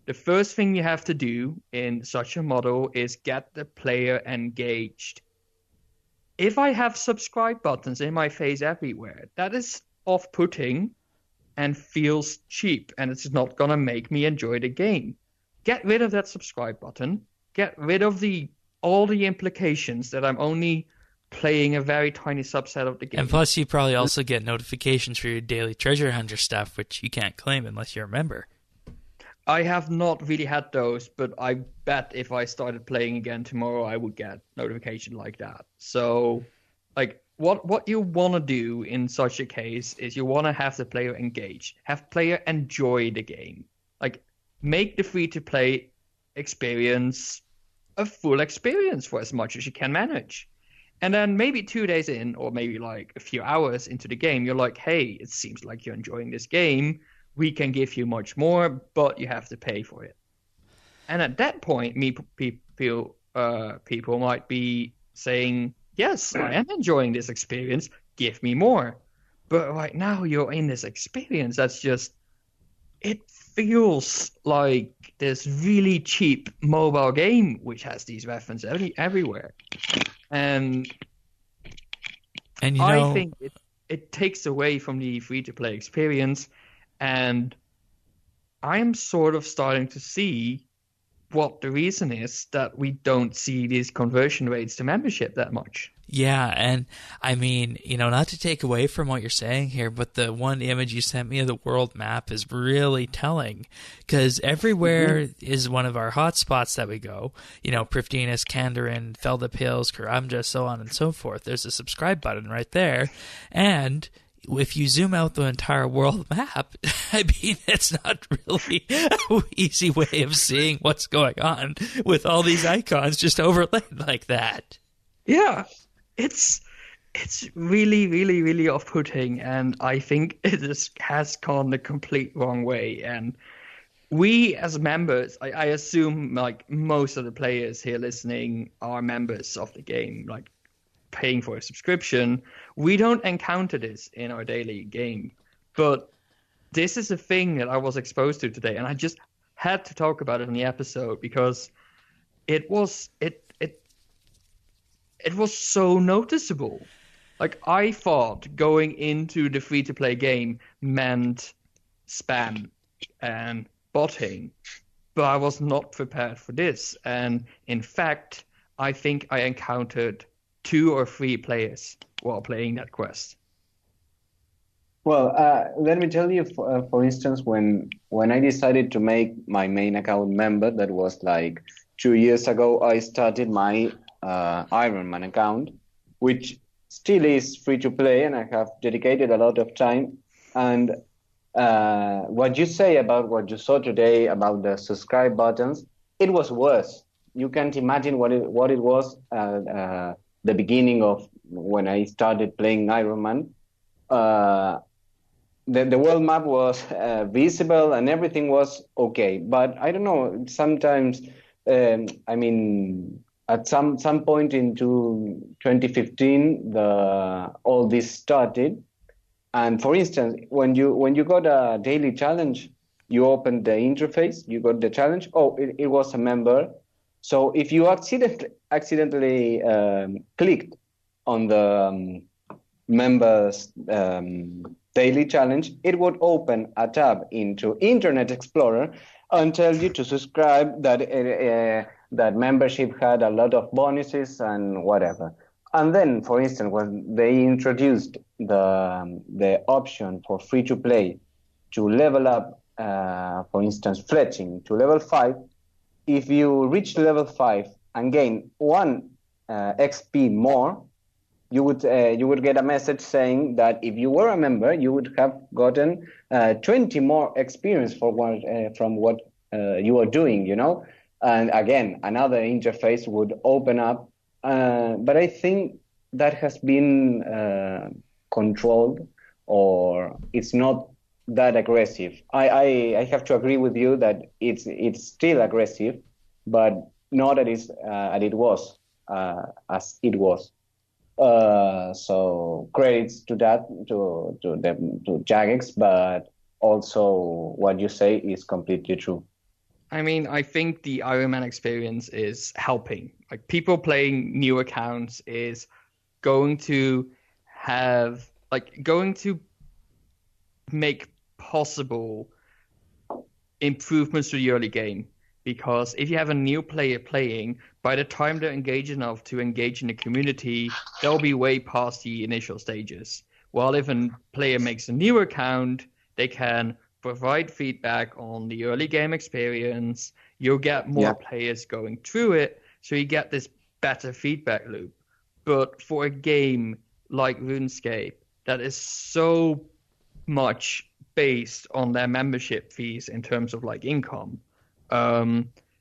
Speaker 3: the first thing you have to do in such a model is get the player engaged. If I have subscribe buttons in my face everywhere, that is off-putting and feels cheap, and it's not going to make me enjoy the game. Get rid of that subscribe button. Get rid of all the implications that I'm only playing a very tiny subset of the game.
Speaker 1: And plus, you probably also get notifications for your daily treasure hunter stuff, which you can't claim unless you're a member.
Speaker 3: I have not really had those, but I bet if I started playing again tomorrow, I would get notification like that. So, like, what you want to do in such a case is you want to have the player engage, have player enjoy the game. Like, make the free-to-play experience a full experience for as much as you can manage. And then maybe 2 days in, or maybe like a few hours into the game, you're like, hey, it seems like you're enjoying this game. We can give you much more, but you have to pay for it. And at that point, people might be saying, yes, I am enjoying this experience. Give me more. But right now, you're in this experience that's just, it feels like this really cheap mobile game which has these references everywhere. And I think it takes away from the free-to-play experience. And I am sort of starting to see what the reason is that we don't see these conversion rates to membership that much.
Speaker 1: Yeah, and I mean, not to take away from what you're saying here, but the one image you sent me of the world map is really telling, because everywhere is one of our hotspots that we go. Prifdinus, Kandarin, Feldip Hills, Karamja, so on and so forth. There's a subscribe button right there, and if you zoom out the entire world map, I mean, it's not really an easy way of seeing what's going on with all these icons just overlaid like that.
Speaker 3: Yeah, it's really, really, really off-putting, and I think it has gone the complete wrong way. And we as members, I assume like most of the players here listening are members of the game, like paying for a subscription. We don't encounter this in our daily game, but this is a thing that I was exposed to today, and I just had to talk about it in the episode because it was so noticeable. Like, I thought going into the free-to-play game meant spam and botting, but I was not prepared for this. And in fact, I think I encountered 2 or 3 players while playing that quest.
Speaker 2: Well, let me tell you, for instance, when I decided to make my main account member, that was like 2 years ago, I started my Iron Man account, which still is free to play, and I have dedicated a lot of time. And what you say about what you saw today about the subscribe buttons, it was worse. You can't imagine what it was the beginning of when I started playing Iron Man. The world map was visible and everything was okay, but I don't know. Sometimes, at some point into 2015, all this started. And for instance, when you got a daily challenge, you opened the interface, you got the challenge. Oh, it was a member. So if you accidentally clicked on the members daily challenge, it would open a tab into Internet Explorer and tell you to subscribe, that membership had a lot of bonuses and whatever. And then, for instance, when they introduced the option for free to play to level up, for instance, fletching to level 5, if you reach level 5 and gain 1 XP more, you would get a message saying that if you were a member, you would have gotten 20 more experience from what you are doing, And again, another interface would open up. But I think that has been controlled, or it's not that aggressive. I have to agree with you that it's still aggressive, but not as it was. So credits to that, to Jagex, but also what you say is completely true.
Speaker 3: I mean, I think the Iron Man experience is helping. Like, people playing new accounts is going to make possible improvements to the early game. because if you have a new player playing, by the time they're engaged enough to engage in the community, they'll be way past the initial stages. While if a player makes a new account, they can provide feedback on the early game experience. You'll get more players going through it, so you get this better feedback loop. But for a game like RuneScape that is so much based on their membership fees in terms of like income,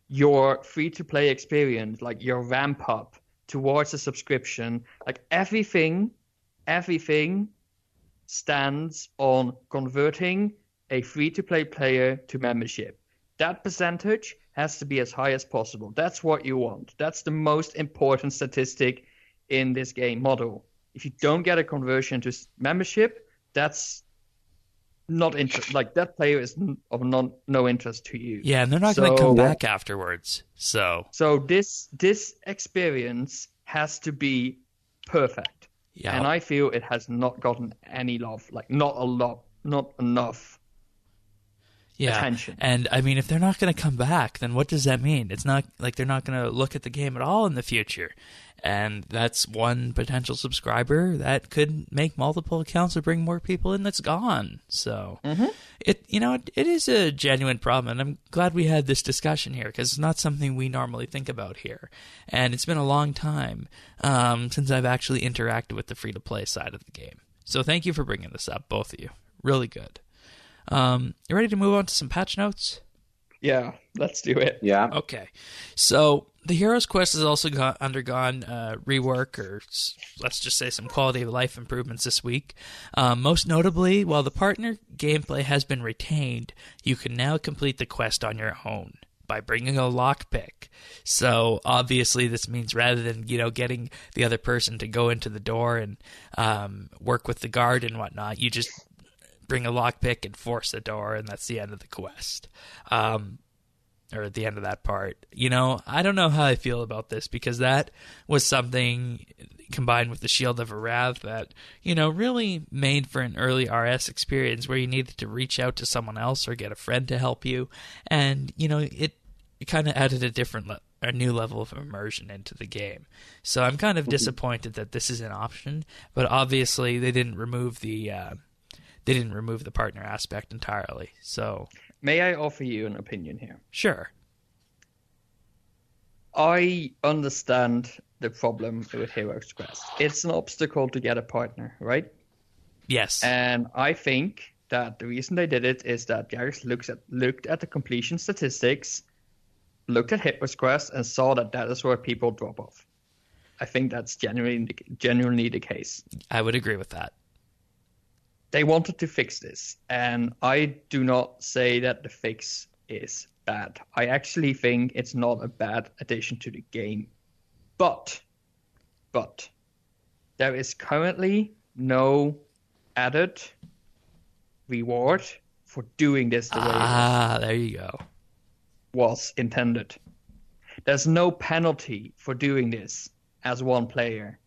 Speaker 3: your free-to-play experience, like your ramp up towards a subscription, like everything stands on converting a free-to-play player to membership. That percentage has to be as high as possible. That's what you want. That's the most important statistic in this game model. If you don't get a conversion to membership, that's not interest. Like that player is of no interest to you.
Speaker 1: Yeah, and they're not going to come back afterwards. So
Speaker 3: this experience has to be perfect. Yeah. And I feel it has not gotten any love. Like not enough attention.
Speaker 1: And I mean, if they're not going to come back, then what does that mean? It's not like they're not going to look at the game at all in the future. And that's one potential subscriber that could make multiple accounts or bring more people in that's gone. So it is a genuine problem, and I'm glad we had this discussion here because it's not something we normally think about here. And it's been a long time since I've actually interacted with the free-to-play side of the game. So thank you for bringing this up, both of you. Really good. You ready to move on to some patch notes?
Speaker 3: Yeah, let's do it.
Speaker 2: Yeah.
Speaker 1: Okay. So the Hero's Quest has also undergone rework, or let's just say some quality of life improvements this week. Most notably, while the partner gameplay has been retained, you can now complete the quest on your own by bringing a lockpick. So obviously this means rather than getting the other person to go into the door and work with the guard and whatnot, you just bring a lockpick and force the door, and that's the end of the quest. Or at the end of that part. I don't know how I feel about this, because that was something combined with the Shield of Arav that, really made for an early RS experience where you needed to reach out to someone else or get a friend to help you. And, it kind of added a new level of immersion into the game. So I'm kind of disappointed that this is an option, but obviously they didn't remove the partner aspect entirely. So,
Speaker 3: may I offer you an opinion here?
Speaker 1: Sure.
Speaker 3: I understand the problem with Hero's Quest. It's an obstacle to get a partner, right?
Speaker 1: Yes.
Speaker 3: And I think that the reason they did it is that Jagex looked at the completion statistics, looked at Hero's Quest, and saw that is where people drop off. I think that's genuinely the case.
Speaker 1: I would agree with that.
Speaker 3: They wanted to fix this, and I do not say that the fix is bad. I actually think it's not a bad addition to the game. But there is currently no added reward for doing this the way
Speaker 1: there you go.
Speaker 3: Was intended. There's no penalty for doing this as one player.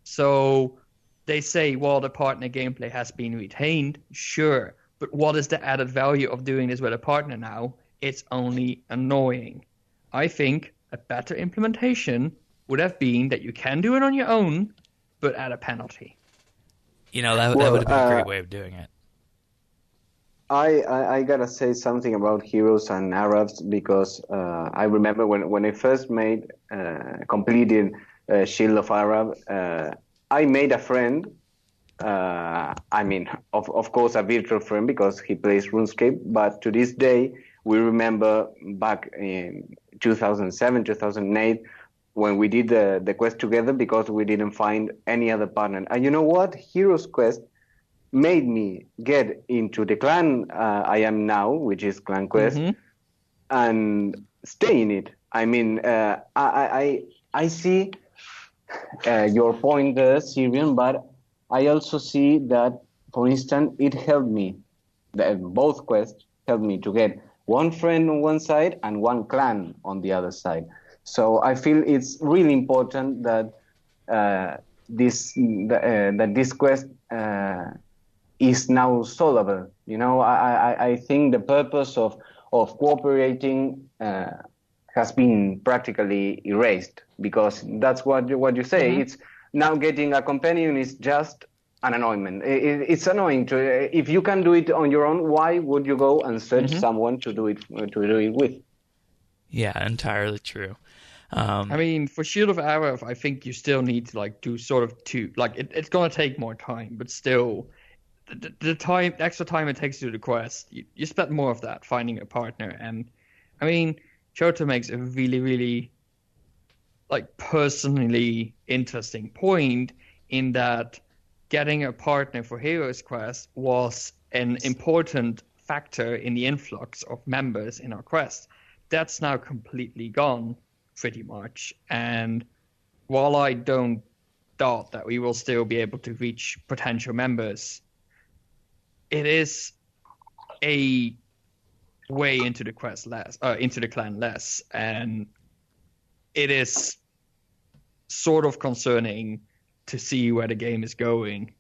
Speaker 3: So they say, well, the partner gameplay has been retained. Sure. But what is the added value of doing this with a partner now? It's only annoying. I think a better implementation would have been that you can do it on your own, but at a penalty.
Speaker 1: That would have been a great way of doing it.
Speaker 2: I gotta say something about Heroes and Arabs, because I remember when I first completed Shield of Arab, I made a friend, of course a virtual friend because he plays RuneScape, but to this day, we remember back in 2007, 2008, when we did the quest together because we didn't find any other partner. And you know what? Heroes Quest made me get into the clan I am now, which is Clan Quest, and stay in it. I see your point there, Syrian, but I also see that, for instance, it helped me, both quests helped me to get one friend on one side and one clan on the other side. So I feel it's really important that this quest is now solvable. I think the purpose of cooperating has been practically erased, because that's what you say. Mm-hmm. It's now getting a companion is just an annoyance. It's annoying if you can do it on your own. Why would you go and search someone to do it with?
Speaker 1: Yeah, entirely true.
Speaker 3: I mean, for Shield of Arrow, I think you still need to do sort of two. It's going to take more time, but still, the extra time it takes to do the quest, you spend more of that finding a partner. And I mean, Chota makes a really, really personally interesting point in that getting a partner for Heroes Quest was an important factor in the influx of members in our quest. That's now completely gone, pretty much. And while I don't doubt that we will still be able to reach potential members, it is a way into the quest less, into the clan less, and it is sort of concerning to see where the game is going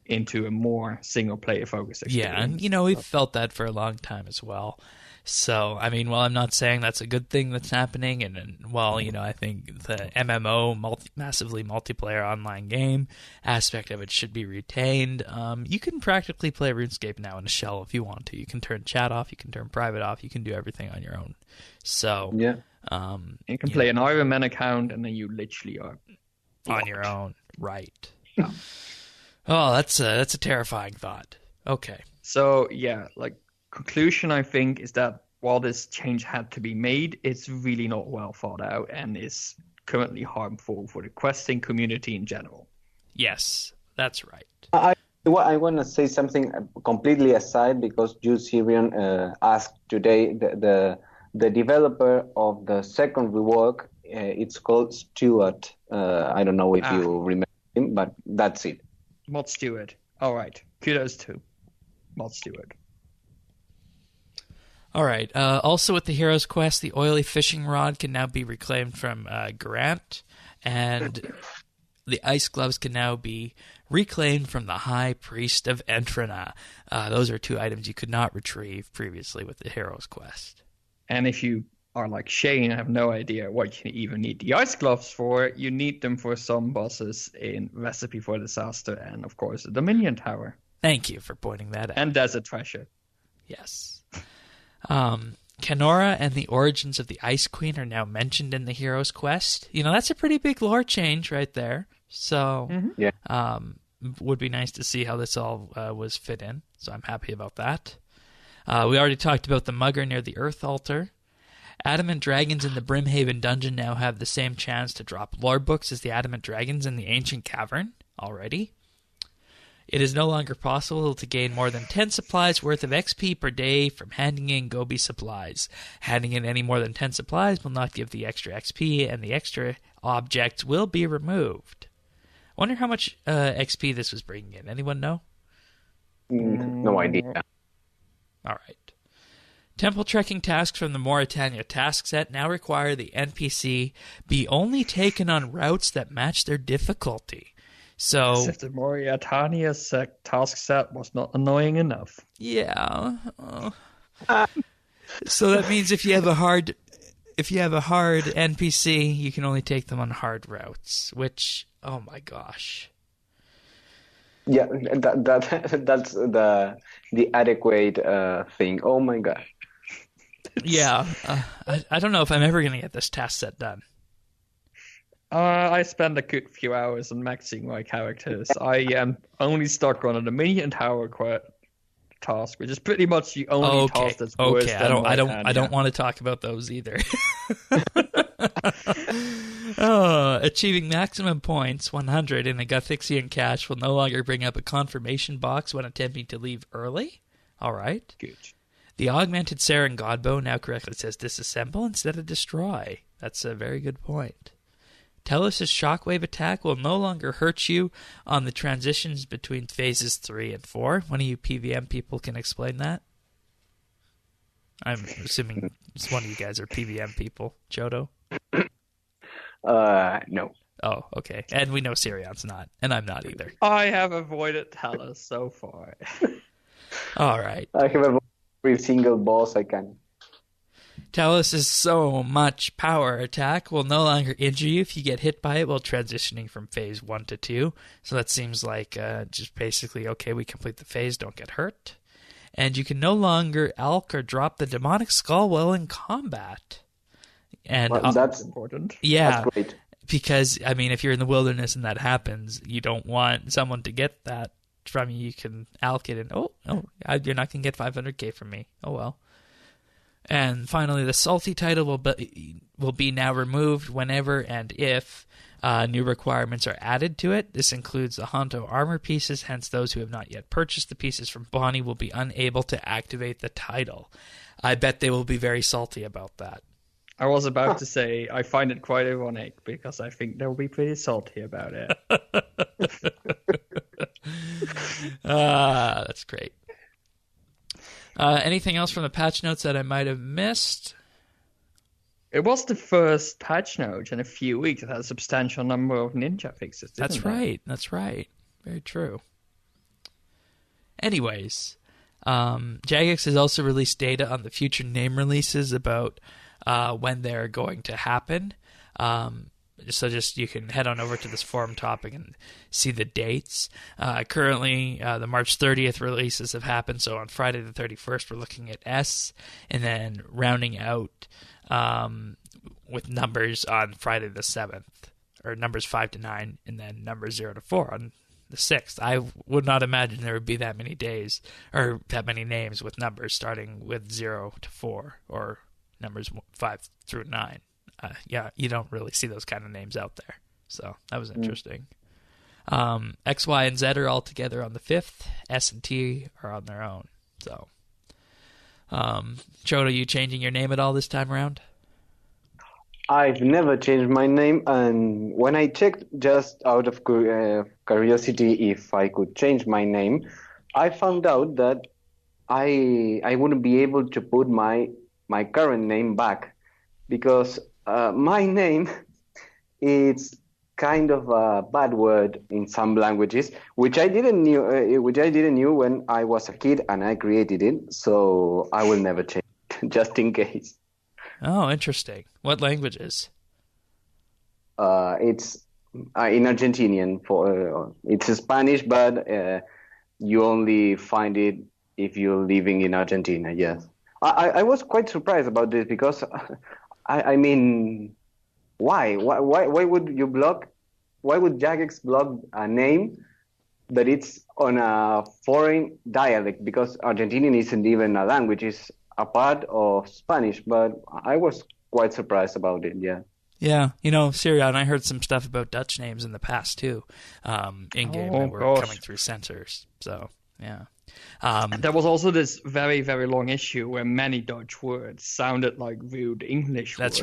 Speaker 3: into a more single-player focused experience.
Speaker 1: Yeah, and we've felt that for a long time as well. So, I mean, while I'm not saying that's a good thing that's happening, and while, I think the MMO, massively multiplayer online game aspect of it should be retained, you can practically play RuneScape now in a shell if you want to. You can turn chat off, you can turn private off, you can do everything on your own. So,
Speaker 2: yeah.
Speaker 3: You can play an Iron Man account, and then you literally are
Speaker 1: on your own, right? Yeah. Oh, that's a terrifying thought. Okay.
Speaker 3: So yeah, conclusion I think is that while this change had to be made, it's really not well thought out and is currently harmful for the questing community in general.
Speaker 1: Yes, that's right.
Speaker 2: I want to say something completely aside, because Jude Syrian asked today the developer of the second rework. It's called Stuart. I don't know if you remember him, but that's it.
Speaker 3: Mod Stewart. All right. Kudos to Mod Stewart.
Speaker 1: All right. Also with the Hero's Quest, the oily fishing rod can now be reclaimed from Garant, and the ice gloves can now be reclaimed from the High Priest of Entrana. Those are two items you could not retrieve previously with the Hero's Quest.
Speaker 3: And if you are like Shane, I have no idea what you even need the ice gloves for. You need them for some bosses in Recipe for Disaster and, of course, the Dominion Tower.
Speaker 1: Thank you for pointing that out.
Speaker 3: And Desert Treasure.
Speaker 1: Yes. Kenora and the origins of the Ice Queen are now mentioned in the Hero's Quest. That's a pretty big lore change right there. So, would be nice to see how this all was fit in. So I'm happy about that. We already talked about the mugger near the Earth Altar. Adamant Dragons in the Brimhaven dungeon now have the same chance to drop lore books as the Adamant Dragons in the Ancient Cavern already. It is no longer possible to gain more than 10 supplies worth of XP per day from handing in Gobi supplies. Handing in any more than 10 supplies will not give the extra XP, and the extra objects will be removed. I wonder how much XP this was bringing in. Anyone know?
Speaker 2: No idea.
Speaker 1: All right. Temple trekking tasks from the Mauritania task set now require the NPC be only taken on routes that match their difficulty. So,
Speaker 3: as if the Mauritania task set was not annoying enough.
Speaker 1: Yeah. So that means if you have a hard NPC, you can only take them on hard routes. Which, oh my gosh.
Speaker 2: Yeah, that's the adequate thing. Oh my god.
Speaker 1: Yeah, I don't know if I'm ever going to get this task set done.
Speaker 3: I spend a good few hours on maxing my characters. I am only stuck on a Dominion Tower task, which is pretty much the only task that's worse than
Speaker 1: I don't want to talk about those either. Achieving maximum points, 100, in a Gothixian cache will no longer bring up a confirmation box when attempting to leave early. All right.
Speaker 3: Good.
Speaker 1: The augmented Saren Godbow now correctly says disassemble instead of destroy. That's a very good point. Telos' shockwave attack will no longer hurt you on the transitions between phases 3 and 4. One of you PVM people can explain that? I'm assuming one of you guys are PVM people. Jodo?
Speaker 2: No.
Speaker 1: Oh, okay. And we know Sirion's not, and I'm not either.
Speaker 3: I have avoided Telos so far.
Speaker 1: All right.
Speaker 2: I have avoided every single boss I can.
Speaker 1: Talus' so much power attack will no longer injure you if you get hit by it while transitioning from phase 1 to 2. So that seems like just basically, okay, we complete the phase, don't get hurt. And you can no longer alch or drop the demonic skull while in combat. And
Speaker 2: that's
Speaker 3: important.
Speaker 1: Yeah.
Speaker 2: That's great.
Speaker 1: Because, I mean, if you're in the wilderness and that happens, you don't want someone to get that from you. You can alch it and, you're not going to get 500k from me. Oh, well. And finally, the Salty title will be now removed whenever and if new requirements are added to it. This includes the Honto armor pieces, hence those who have not yet purchased the pieces from Bonnie will be unable to activate the title. I bet they will be very salty about that.
Speaker 3: I was about to say, I find it quite ironic because I think they'll be pretty salty about it.
Speaker 1: That's great. Anything else from the patch notes that I might have missed?
Speaker 3: It was the first patch note in a few weeks that had a substantial number of ninja fixes.
Speaker 1: That's right. That's right. Very true. Anyways, Jagex has also released data on the future name releases about when they're going to happen. So just you can head on over to this forum topic and see the dates. Currently, the March 30th releases have happened. So on Friday the 31st, we're looking at S, and then rounding out with numbers on Friday the 7th, or numbers 5 to 9, and then numbers 0 to 4 on the 6th. I would not imagine there would be that many days or that many names with numbers starting with 0 to 4 or numbers 5 through 9. Yeah, you don't really see those kind of names out there. So that was interesting. X, Y, and Z are all together on the 5th. S and T are on their own. So, Chodo, you changing your name at all this time around?
Speaker 2: I've never changed my name, and when I checked just out of curiosity if I could change my name, I found out that I wouldn't be able to put my current name back because my name is kind of a bad word in some languages, which I didn't knew when I was a kid and I created it. So I will never change, just in case.
Speaker 1: Oh, interesting. What languages?
Speaker 2: It's in Argentinian. It's Spanish, but you only find it if you're living in Argentina. Yes, I was quite surprised about this because. I mean, why would you block? Why would Jagex block a name that it's on a foreign dialect? Because Argentinian isn't even a language; it's a part of Spanish. But I was quite surprised about it. Yeah.
Speaker 1: Yeah, Syria, and I heard some stuff about Dutch names in the past too, in game that were coming through censors. So yeah.
Speaker 3: There was also this very, very long issue where many Dutch words sounded like rude English words.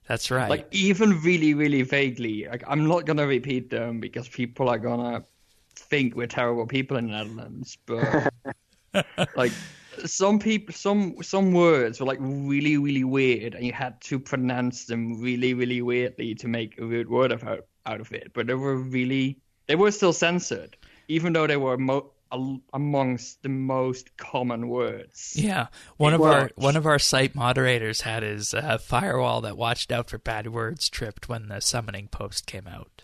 Speaker 1: That's right.
Speaker 3: Like, even really, really vaguely. Like, I'm not going to repeat them because people are going to think we're terrible people in the Netherlands. But, like, some words were, like, really, really weird, and you had to pronounce them really, really weirdly to make a weird word out of it. But they were still censored, even though they were amongst the most common words.
Speaker 1: Yeah, one of our site moderators had his firewall that watched out for bad words tripped when the summoning post came out.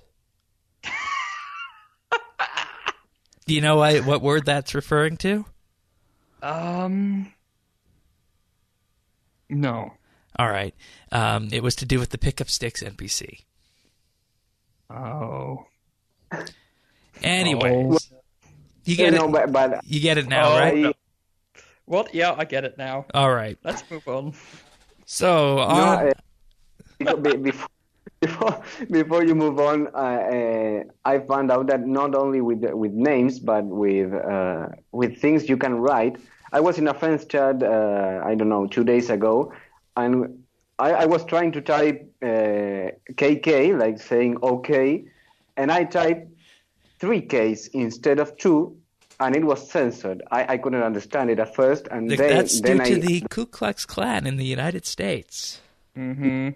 Speaker 1: Do you know what word that's referring to?
Speaker 3: No.
Speaker 1: All right. It was to do with the pickup sticks NPC.
Speaker 3: Oh.
Speaker 1: Anyways. You get it.
Speaker 2: But
Speaker 1: you get it now, right?
Speaker 3: What? Yeah, I get it now.
Speaker 1: All right.
Speaker 3: Let's move on.
Speaker 1: So,
Speaker 2: before you move on, I found out that not only with names, but with things you can write. I was in a friend's chat, 2 days ago, and I was trying to type KK, like saying okay, and I typed 3 Ks instead of 2, and it was censored. I couldn't understand it at first, and
Speaker 1: that's due to the Ku Klux Klan in the United States.
Speaker 3: Mm-hmm.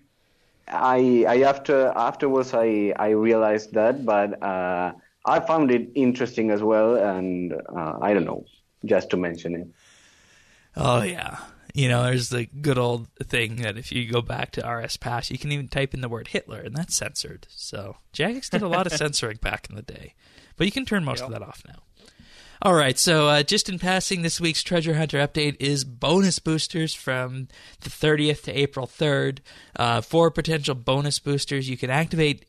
Speaker 2: Afterwards I realized that, but I found it interesting as well, and I don't know, just to mention it.
Speaker 1: Oh yeah, There's the good old thing that if you go back to RSPass, you can even type in the word Hitler, and that's censored. So Jagex did a lot of censoring back in the day. But you can turn most of that off now. All right, so just in passing, this week's Treasure Hunter update is bonus boosters from the 30th to April 3rd. 4 potential bonus boosters. You can activate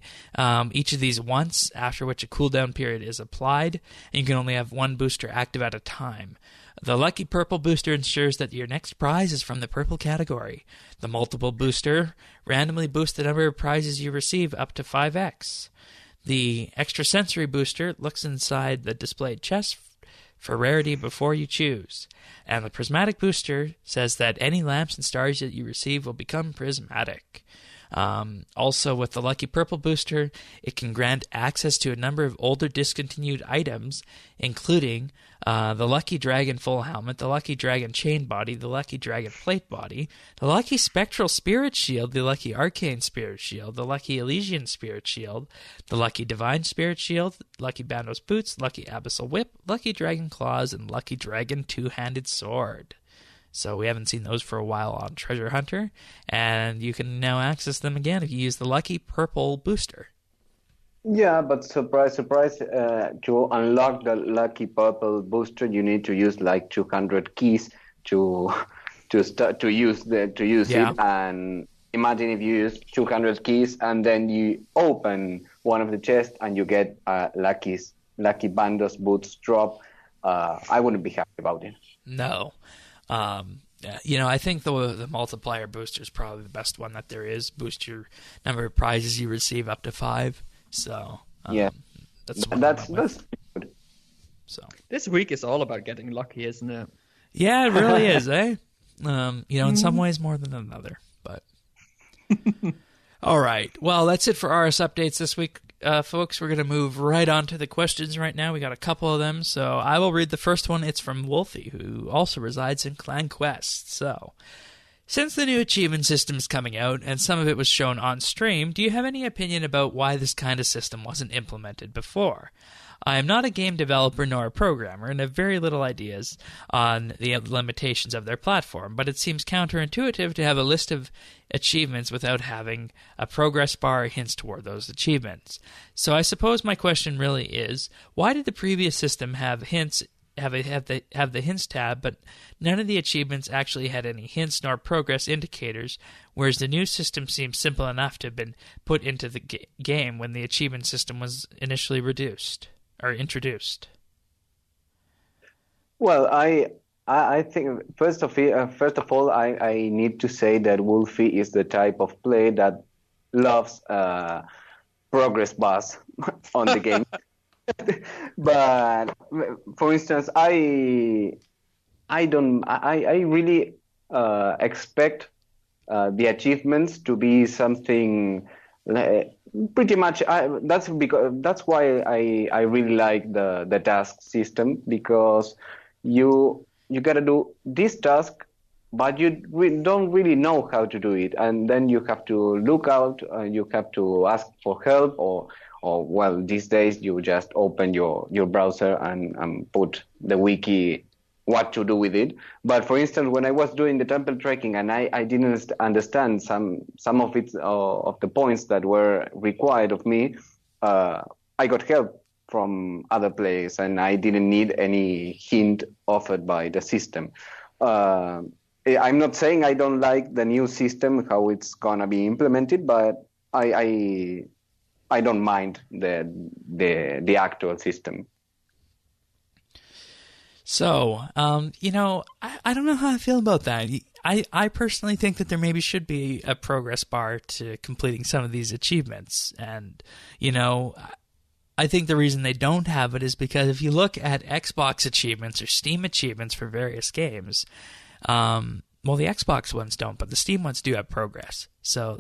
Speaker 1: each of these once, after which a cooldown period is applied, and you can only have 1 booster active at a time. The Lucky Purple booster ensures that your next prize is from the purple category. The Multiple booster randomly boosts the number of prizes you receive up to 5x. The Extrasensory booster looks inside the displayed chest for rarity before you choose. And the Prismatic booster says that any lamps and stars that you receive will become prismatic. Also, with the Lucky Purple booster, it can grant access to a number of older discontinued items, including the Lucky Dragon full helmet, the Lucky Dragon chain body, the Lucky Dragon plate body, the Lucky Spectral Spirit shield, the Lucky Arcane Spirit shield, the Lucky Elysian Spirit shield, the Lucky Divine Spirit shield, Lucky Bandos boots, Lucky Abyssal whip, Lucky Dragon claws, and Lucky Dragon two-handed sword. So we haven't seen those for a while on Treasure Hunter, and you can now access them again if you use the Lucky Purple booster.
Speaker 2: Yeah, but surprise, surprise, to unlock the Lucky Purple booster, you need to use like 200 keys to use it. And imagine if you use 200 keys and then you open one of the chests and you get Lucky Bandos boots drop. I wouldn't be happy about it.
Speaker 1: No. I think the multiplier booster is probably the best one that there is. Boost your number of prizes you receive up to 5. So that's good. So
Speaker 3: this week is all about getting lucky, isn't it?
Speaker 1: Yeah, it really is, eh? In some ways more than another, but all right. Well, that's it for RS updates this week. Folks, we're going to move right on to the questions right now. We got a couple of them, so I will read the first one. It's from Wolfie, who also resides in Clan Quest. So, since the new achievement system is coming out, and some of it was shown on stream, do you have any opinion about why this kind of system wasn't implemented before? I am not a game developer nor a programmer, and have very little ideas on the limitations of their platform, but it seems counterintuitive to have a list of achievements without having a progress bar or hints toward those achievements. So I suppose my question really is, why did the previous system have hints, have the hints tab, but none of the achievements actually had any hints nor progress indicators, whereas the new system seems simple enough to have been put into the game when the achievement system was initially introduced?
Speaker 2: Well, I think first of all, I need to say that Wolfie is the type of player that loves progress bars on the game. But for instance, I really expect the achievements to be something. Pretty much, that's why I really like the task system, because you gotta do this task, but you don't really know how to do it, and then you have to look out, you have to ask for help, or well, these days you just open your browser and put the wiki what to do with it. But for instance, when I was doing the temple trekking and I didn't understand some of it, of the points that were required of me, I got help from other players and I didn't need any hint offered by the system. I'm not saying I don't like the new system, how it's gonna be implemented, but I don't mind the actual system.
Speaker 1: So, I don't know how I feel about that. I personally think that there maybe should be a progress bar to completing some of these achievements. And, I think the reason they don't have it is because if you look at Xbox achievements or Steam achievements for various games, the Xbox ones don't, but the Steam ones do have progress. So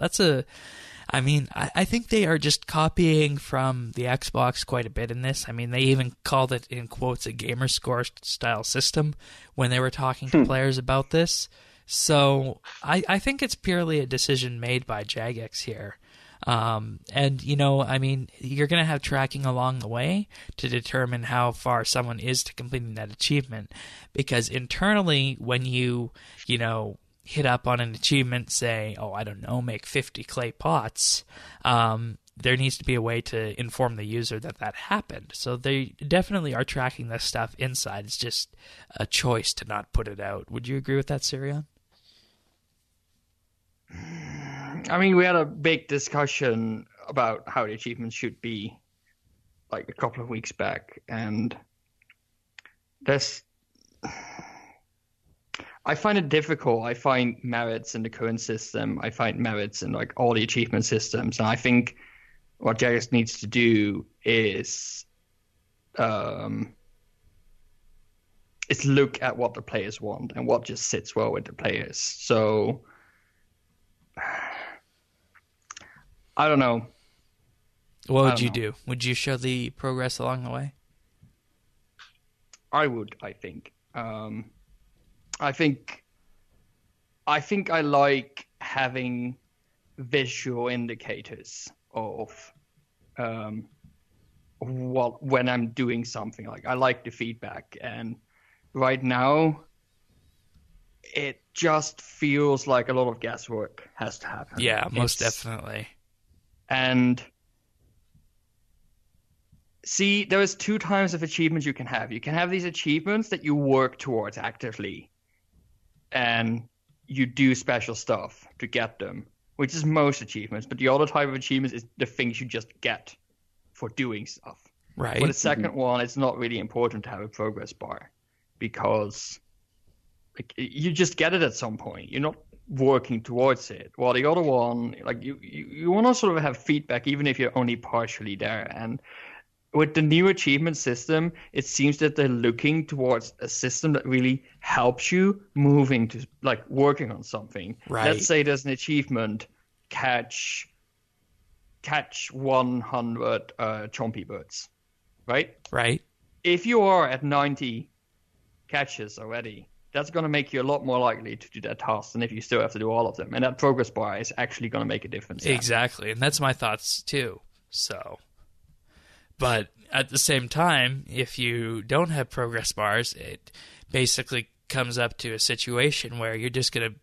Speaker 1: I think they are just copying from the Xbox quite a bit in this. I mean, they even called it, in quotes, a gamer score style system when they were talking to players about this. So I think it's purely a decision made by Jagex here. And, you know, I mean, you're going to have tracking along the way to determine how far someone is to completing that achievement. Because internally, when you know, hit up on an achievement, say, oh, I don't know, make 50 clay pots, there needs to be a way to inform the user that that happened. So they definitely are tracking this stuff inside. It's just a choice to not put it out. Would you agree with that, Sirion?
Speaker 3: I mean, we had a big discussion about how the achievements should be like a couple of weeks back, and I find it difficult. I find merits in the current system. I find merits in like all the achievement systems, and I think what Jagex needs to do is look at what the players want and what just sits well with the players. So I don't know.
Speaker 1: What would you do? Would you show the progress along the way?
Speaker 3: I would, I think. I think I like having visual indicators of when I'm doing something. Like, I like the feedback, and right now it just feels like a lot of guesswork has to happen.
Speaker 1: Yeah, most definitely.
Speaker 3: And see, there is two types of achievements you can have. You can have these achievements that you work towards actively, and you do special stuff to get them, which is most achievements. But the other type of achievements is the things you just get for doing stuff.
Speaker 1: Right.
Speaker 3: For the second one, it's not really important to have a progress bar, because like, you just get it at some point. You're not working towards it. While the other one, like you want to sort of have feedback even if you're only partially there. And with the new achievement system, it seems that they're looking towards a system that really helps you moving to like working on something.
Speaker 1: Right.
Speaker 3: Let's say there's an achievement, catch 100 chompy birds, right?
Speaker 1: Right.
Speaker 3: If you are at 90 catches already, that's going to make you a lot more likely to do that task than if you still have to do all of them. And that progress bar is actually going to make a difference.
Speaker 1: Exactly. And that's my thoughts too. So, but at the same time, if you don't have progress bars, it basically comes up to a situation where you're just going to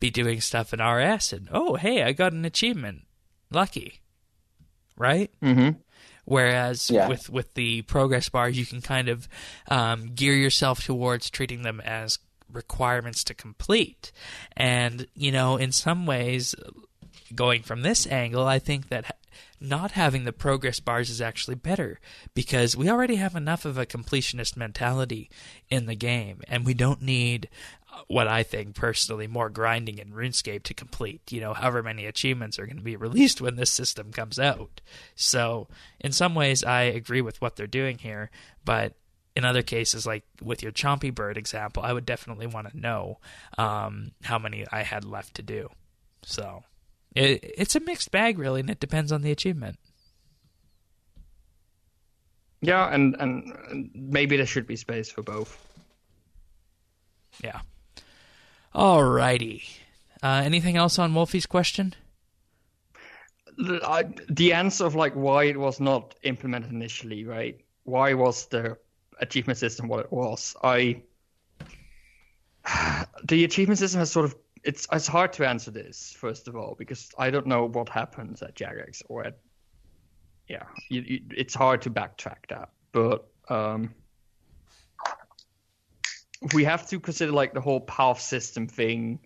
Speaker 1: be doing stuff in RS and, oh, hey, I got an achievement. Lucky. Right?
Speaker 3: Mm-hmm.
Speaker 1: Whereas with the progress bar, you can kind of gear yourself towards treating them as requirements to complete. And, you know, in some ways, going from this angle, I think that not having the progress bars is actually better, because we already have enough of a completionist mentality in the game, and we don't need what I think personally more grinding in RuneScape to complete, you know, however many achievements are going to be released when this system comes out. So in some ways I agree with what they're doing here, but in other cases, like with your chompy bird example, I would definitely want to know how many I had left to do. So it's a mixed bag, really, and it depends on the achievement.
Speaker 3: Yeah, and maybe there should be space for both.
Speaker 1: Yeah. Alrighty. Anything else on Wolfie's question?
Speaker 3: The answer of like why it was not implemented initially, right? Why was the achievement system what it was? The achievement system has sort of it's hard to answer this, first of all, because I don't know what happens at Jagex or at it's hard to backtrack that, but we have to consider like the whole path system thing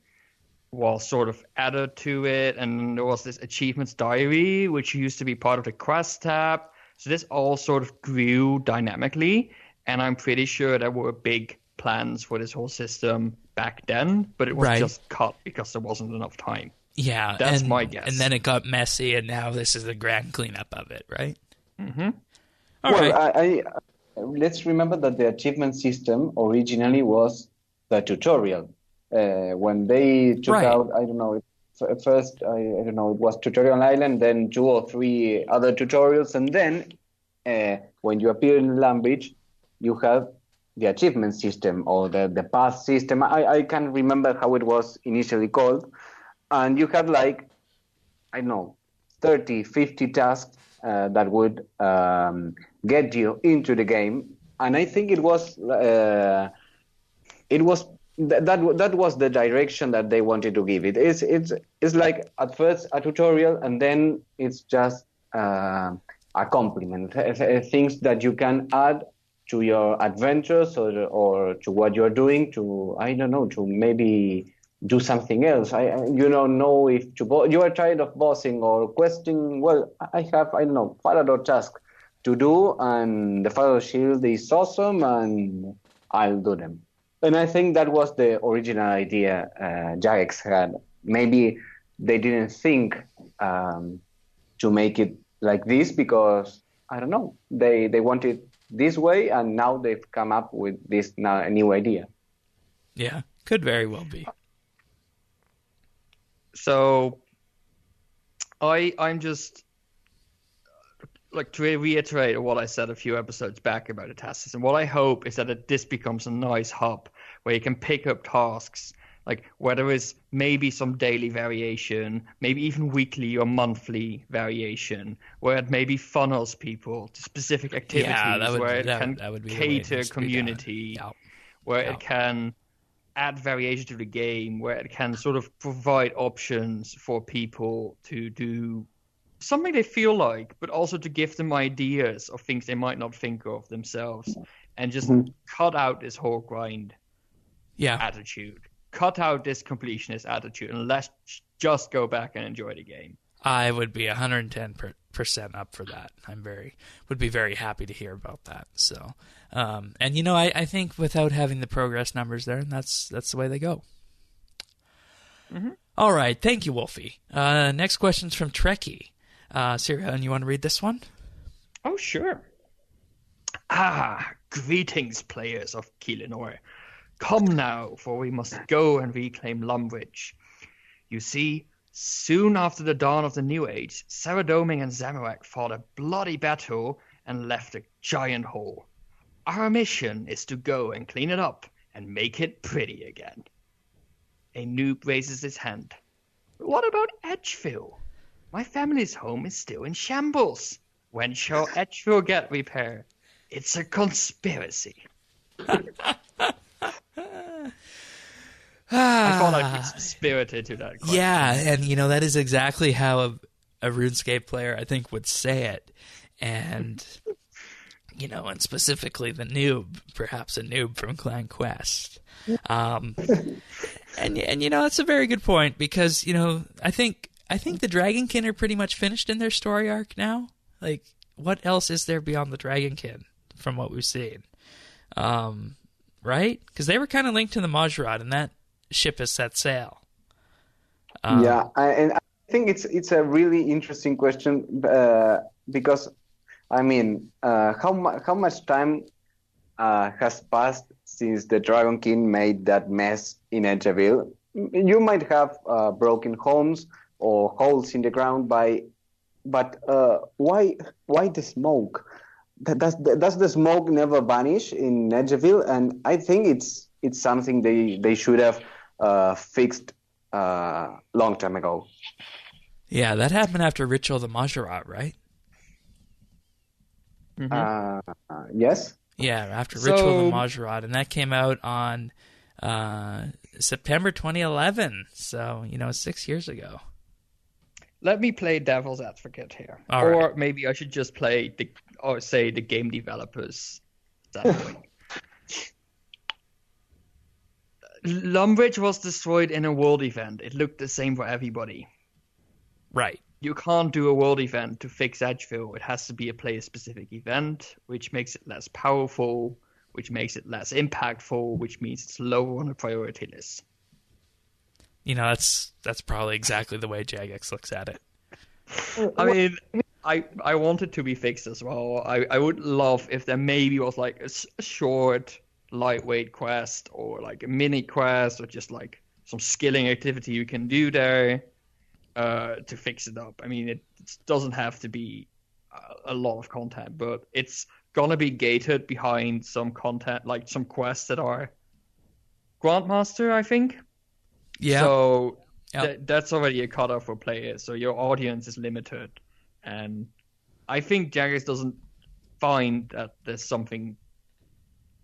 Speaker 3: was sort of added to it, and there was this achievements diary which used to be part of the quest tab, so this all sort of grew dynamically, and I'm pretty sure there were big plans for this whole system back then, but it was just cut because there wasn't enough time.
Speaker 1: Yeah,
Speaker 3: that's my guess.
Speaker 1: And then it got messy, and now this is the grand cleanup of it, right?
Speaker 3: Mm-hmm.
Speaker 1: All right.
Speaker 2: I let's remember that the achievement system originally was the tutorial. When they took out, I don't know, first, I don't know, it was Tutorial Island, then 2 or 3 other tutorials, and then when you appear in language, you have the achievement system or the path system. I can't remember how it was initially called. And you had like, I don't know, 30, 50 tasks that would get you into the game. And I think it was that was the direction that they wanted to give it. It's like at first a tutorial, and then it's just a complement, things that you can add to your adventures or to what you're doing, to, I don't know, to maybe do something else. You don't know if you are tired of bossing or questing. Well, I have, I don't know, Farador task to do, and the Farador shield is awesome, and I'll do them. And I think that was the original idea Jagex had. Maybe they didn't think to make it like this because, I don't know, they wanted this way, and now they've come up with this new idea.
Speaker 1: Yeah, could very well be.
Speaker 3: So I'm just like to reiterate what I said a few episodes back about the task system. What I hope is that this becomes a nice hub where you can pick up tasks, like where there is maybe some daily variation, maybe even weekly or monthly variation, where it maybe funnels people to specific activities, where it can cater community, where it can add variation to the game, where it can sort of provide options for people to do something they feel like, but also to give them ideas of things they might not think of themselves, and just cut out this whole grind attitude. Cut out this completionist attitude, and let's just go back and enjoy the game.
Speaker 1: I would be 110% up for that. Would be very happy to hear about that. So, and you know, I think without having the progress numbers there, that's the way they go. Mm-hmm. All right, thank you, Wolfie. Next question's from Trekkie. Syria, and you want to read this one?
Speaker 3: Oh, sure. Greetings, players of Keelenor. Come now, for we must go and reclaim Lumbridge. You see, soon after the dawn of the New Age, Saradoming and Zamorak fought a bloody battle and left a giant hole. Our mission is to go and clean it up and make it pretty again. A noob raises his hand. What about Edgeville? My family's home is still in shambles. When shall Edgeville get repair? It's a conspiracy. I thought I'd be spirited to that question.
Speaker 1: Yeah, and you know, that is exactly how a RuneScape player, I think, would say it. And, you know, and specifically the noob, perhaps a noob from Clan Quest. And you know, that's a very good point, because, you know, I think the Dragonkin are pretty much finished in their story arc now. Like, what else is there beyond the Dragonkin from what we've seen? Right? Because they were kind of linked to the Majorad, and that ship has set sail.
Speaker 2: And I think it's a really interesting question because, I mean, how much time has passed since the Dragon King made that mess in Edgeville? You might have broken homes or holes in the ground but why the smoke? Does the smoke never vanish in Edgeville? And I think it's something they should have fixed long time ago.
Speaker 1: Yeah, that happened after Ritual of the Majorot, right?
Speaker 3: Mm-hmm.
Speaker 2: Yes.
Speaker 1: Yeah, after Ritual of the Majorot, and that came out on September 2011. So, you know, 6 years ago.
Speaker 3: Let me play devil's advocate here.
Speaker 1: All
Speaker 3: or
Speaker 1: right.
Speaker 3: Maybe I should just play the game developers standpoint. Lumbridge was destroyed in a world event. It looked the same for everybody.
Speaker 1: Right.
Speaker 3: You can't do a world event to fix Edgeville. It has to be a player-specific event, which makes it less powerful, which makes it less impactful, which means it's lower on the priority list.
Speaker 1: You know, that's probably exactly the way Jagex looks at it.
Speaker 3: I mean, I want it to be fixed as well. I would love if there maybe was like a short, lightweight quest or like a mini quest or just like some skilling activity you can do there to fix it up. I mean, it doesn't have to be a lot of content, but it's gonna be gated behind some content, like some quests that are Grandmaster, I think.
Speaker 1: Yeah.
Speaker 3: So
Speaker 1: Yep.
Speaker 3: that's already a cutoff for players, so your audience is limited. And I think Jagex doesn't find that there's something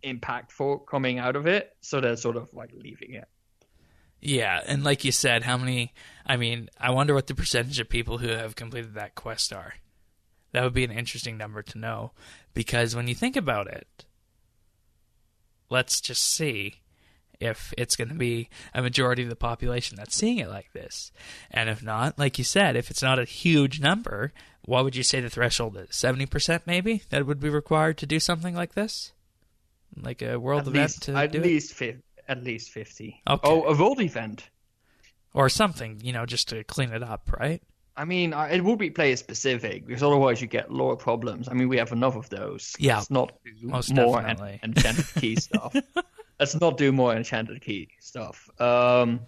Speaker 3: impactful coming out of it, so they're sort of like leaving it.
Speaker 1: Yeah, and like you said, I wonder what the percentage of people who have completed that quest are. That would be an interesting number to know, because when you think about it, let's just see if it's going to be a majority of the population that's seeing it like this. And if not, like you said, if it's not a huge number, what would you say the threshold is? 70% maybe that would be required to do something like this? Like a world event
Speaker 3: At least 50.
Speaker 1: Okay.
Speaker 3: Oh, a world event.
Speaker 1: Or something, just to clean it up, right?
Speaker 3: I mean, it would be player specific, because otherwise you get lore problems. I mean, we have enough of those.
Speaker 1: Yeah,
Speaker 3: let's not do
Speaker 1: most
Speaker 3: more
Speaker 1: definitely.
Speaker 3: enchanted key stuff. Let's not do more enchanted key stuff. So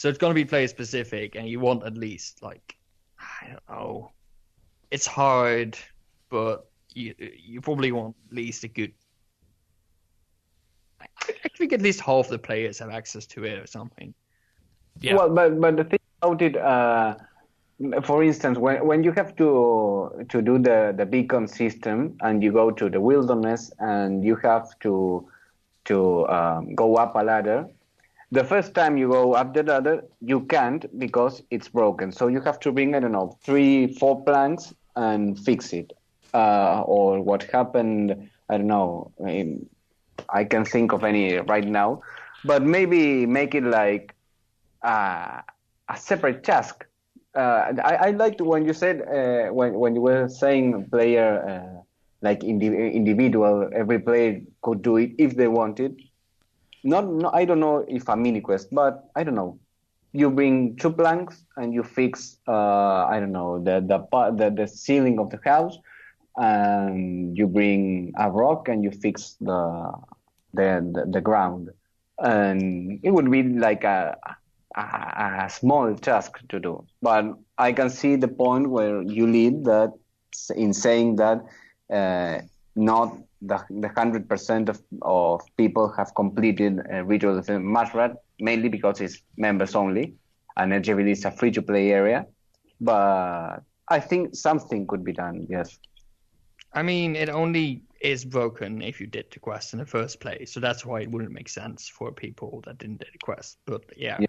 Speaker 3: it's going to be player specific, and you want at least, like, I don't know. It's hard, but you probably want at least a good... I think at least half the players have access to it or something.
Speaker 1: Yeah.
Speaker 2: Well, but the thing about it, for instance, when you have to do the beacon system and you go to the wilderness and you have to go up a ladder, the first time you go up the ladder, you can't because it's broken. So you have to bring, 3-4 planks and fix it. Or what happened, I don't know, I can think of any right now, but maybe make it like a separate task. I liked when you said when you were saying player like individual, every player could do it if they wanted. Not I don't know if a mini quest, but I don't know. You bring 2 planks and you fix I don't know the ceiling of the house, and you bring a rock and you fix the ground, and it would be like a small task to do. But I can see the point where you lead that in saying that not the 100% of people have completed Ritual of Mushrat, mainly because it's members only, and LGBT is a free-to-play area. But I think something could be done, yes.
Speaker 3: I mean, it only is broken if you did the quest in the first place, so that's why it wouldn't make sense for people that didn't do the quest. But yeah.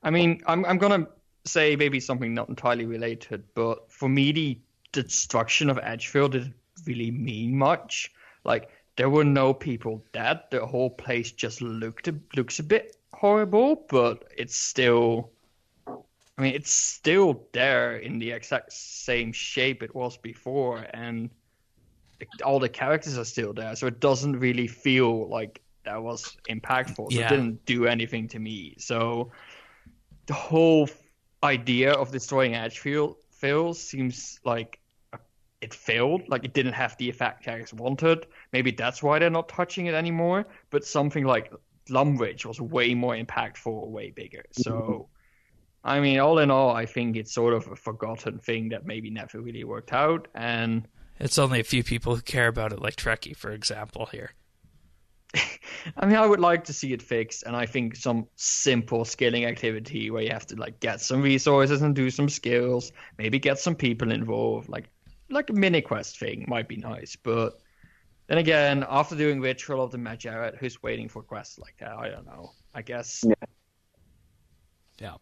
Speaker 3: I mean, I'm gonna say maybe something not entirely related, but for me, the destruction of Edgefield didn't really mean much. Like, there were no people dead. The whole place just looks a bit horrible, but it's still there in the exact same shape it was before, and all the characters are still there, so it doesn't really feel like that was impactful. Yeah. It didn't do anything to me. So the whole idea of destroying Edgefield seems like it failed. Like, it didn't have the effect Jagex wanted. Maybe that's why they're not touching it anymore. But something like Lumbridge was way more impactful, way bigger. So, I mean, all in all, I think it's sort of a forgotten thing that maybe never really worked out. And
Speaker 1: it's only a few people who care about it, like Trekkie, for example, here.
Speaker 3: I mean, I would like to see it fixed, and I think some simple scaling activity where you have to like get some resources and do some skills, maybe get some people involved, like a mini quest thing might be nice. But then again, after doing Ritual of the Majoret, who's waiting for quests like that? I don't know. I guess.
Speaker 1: Yeah.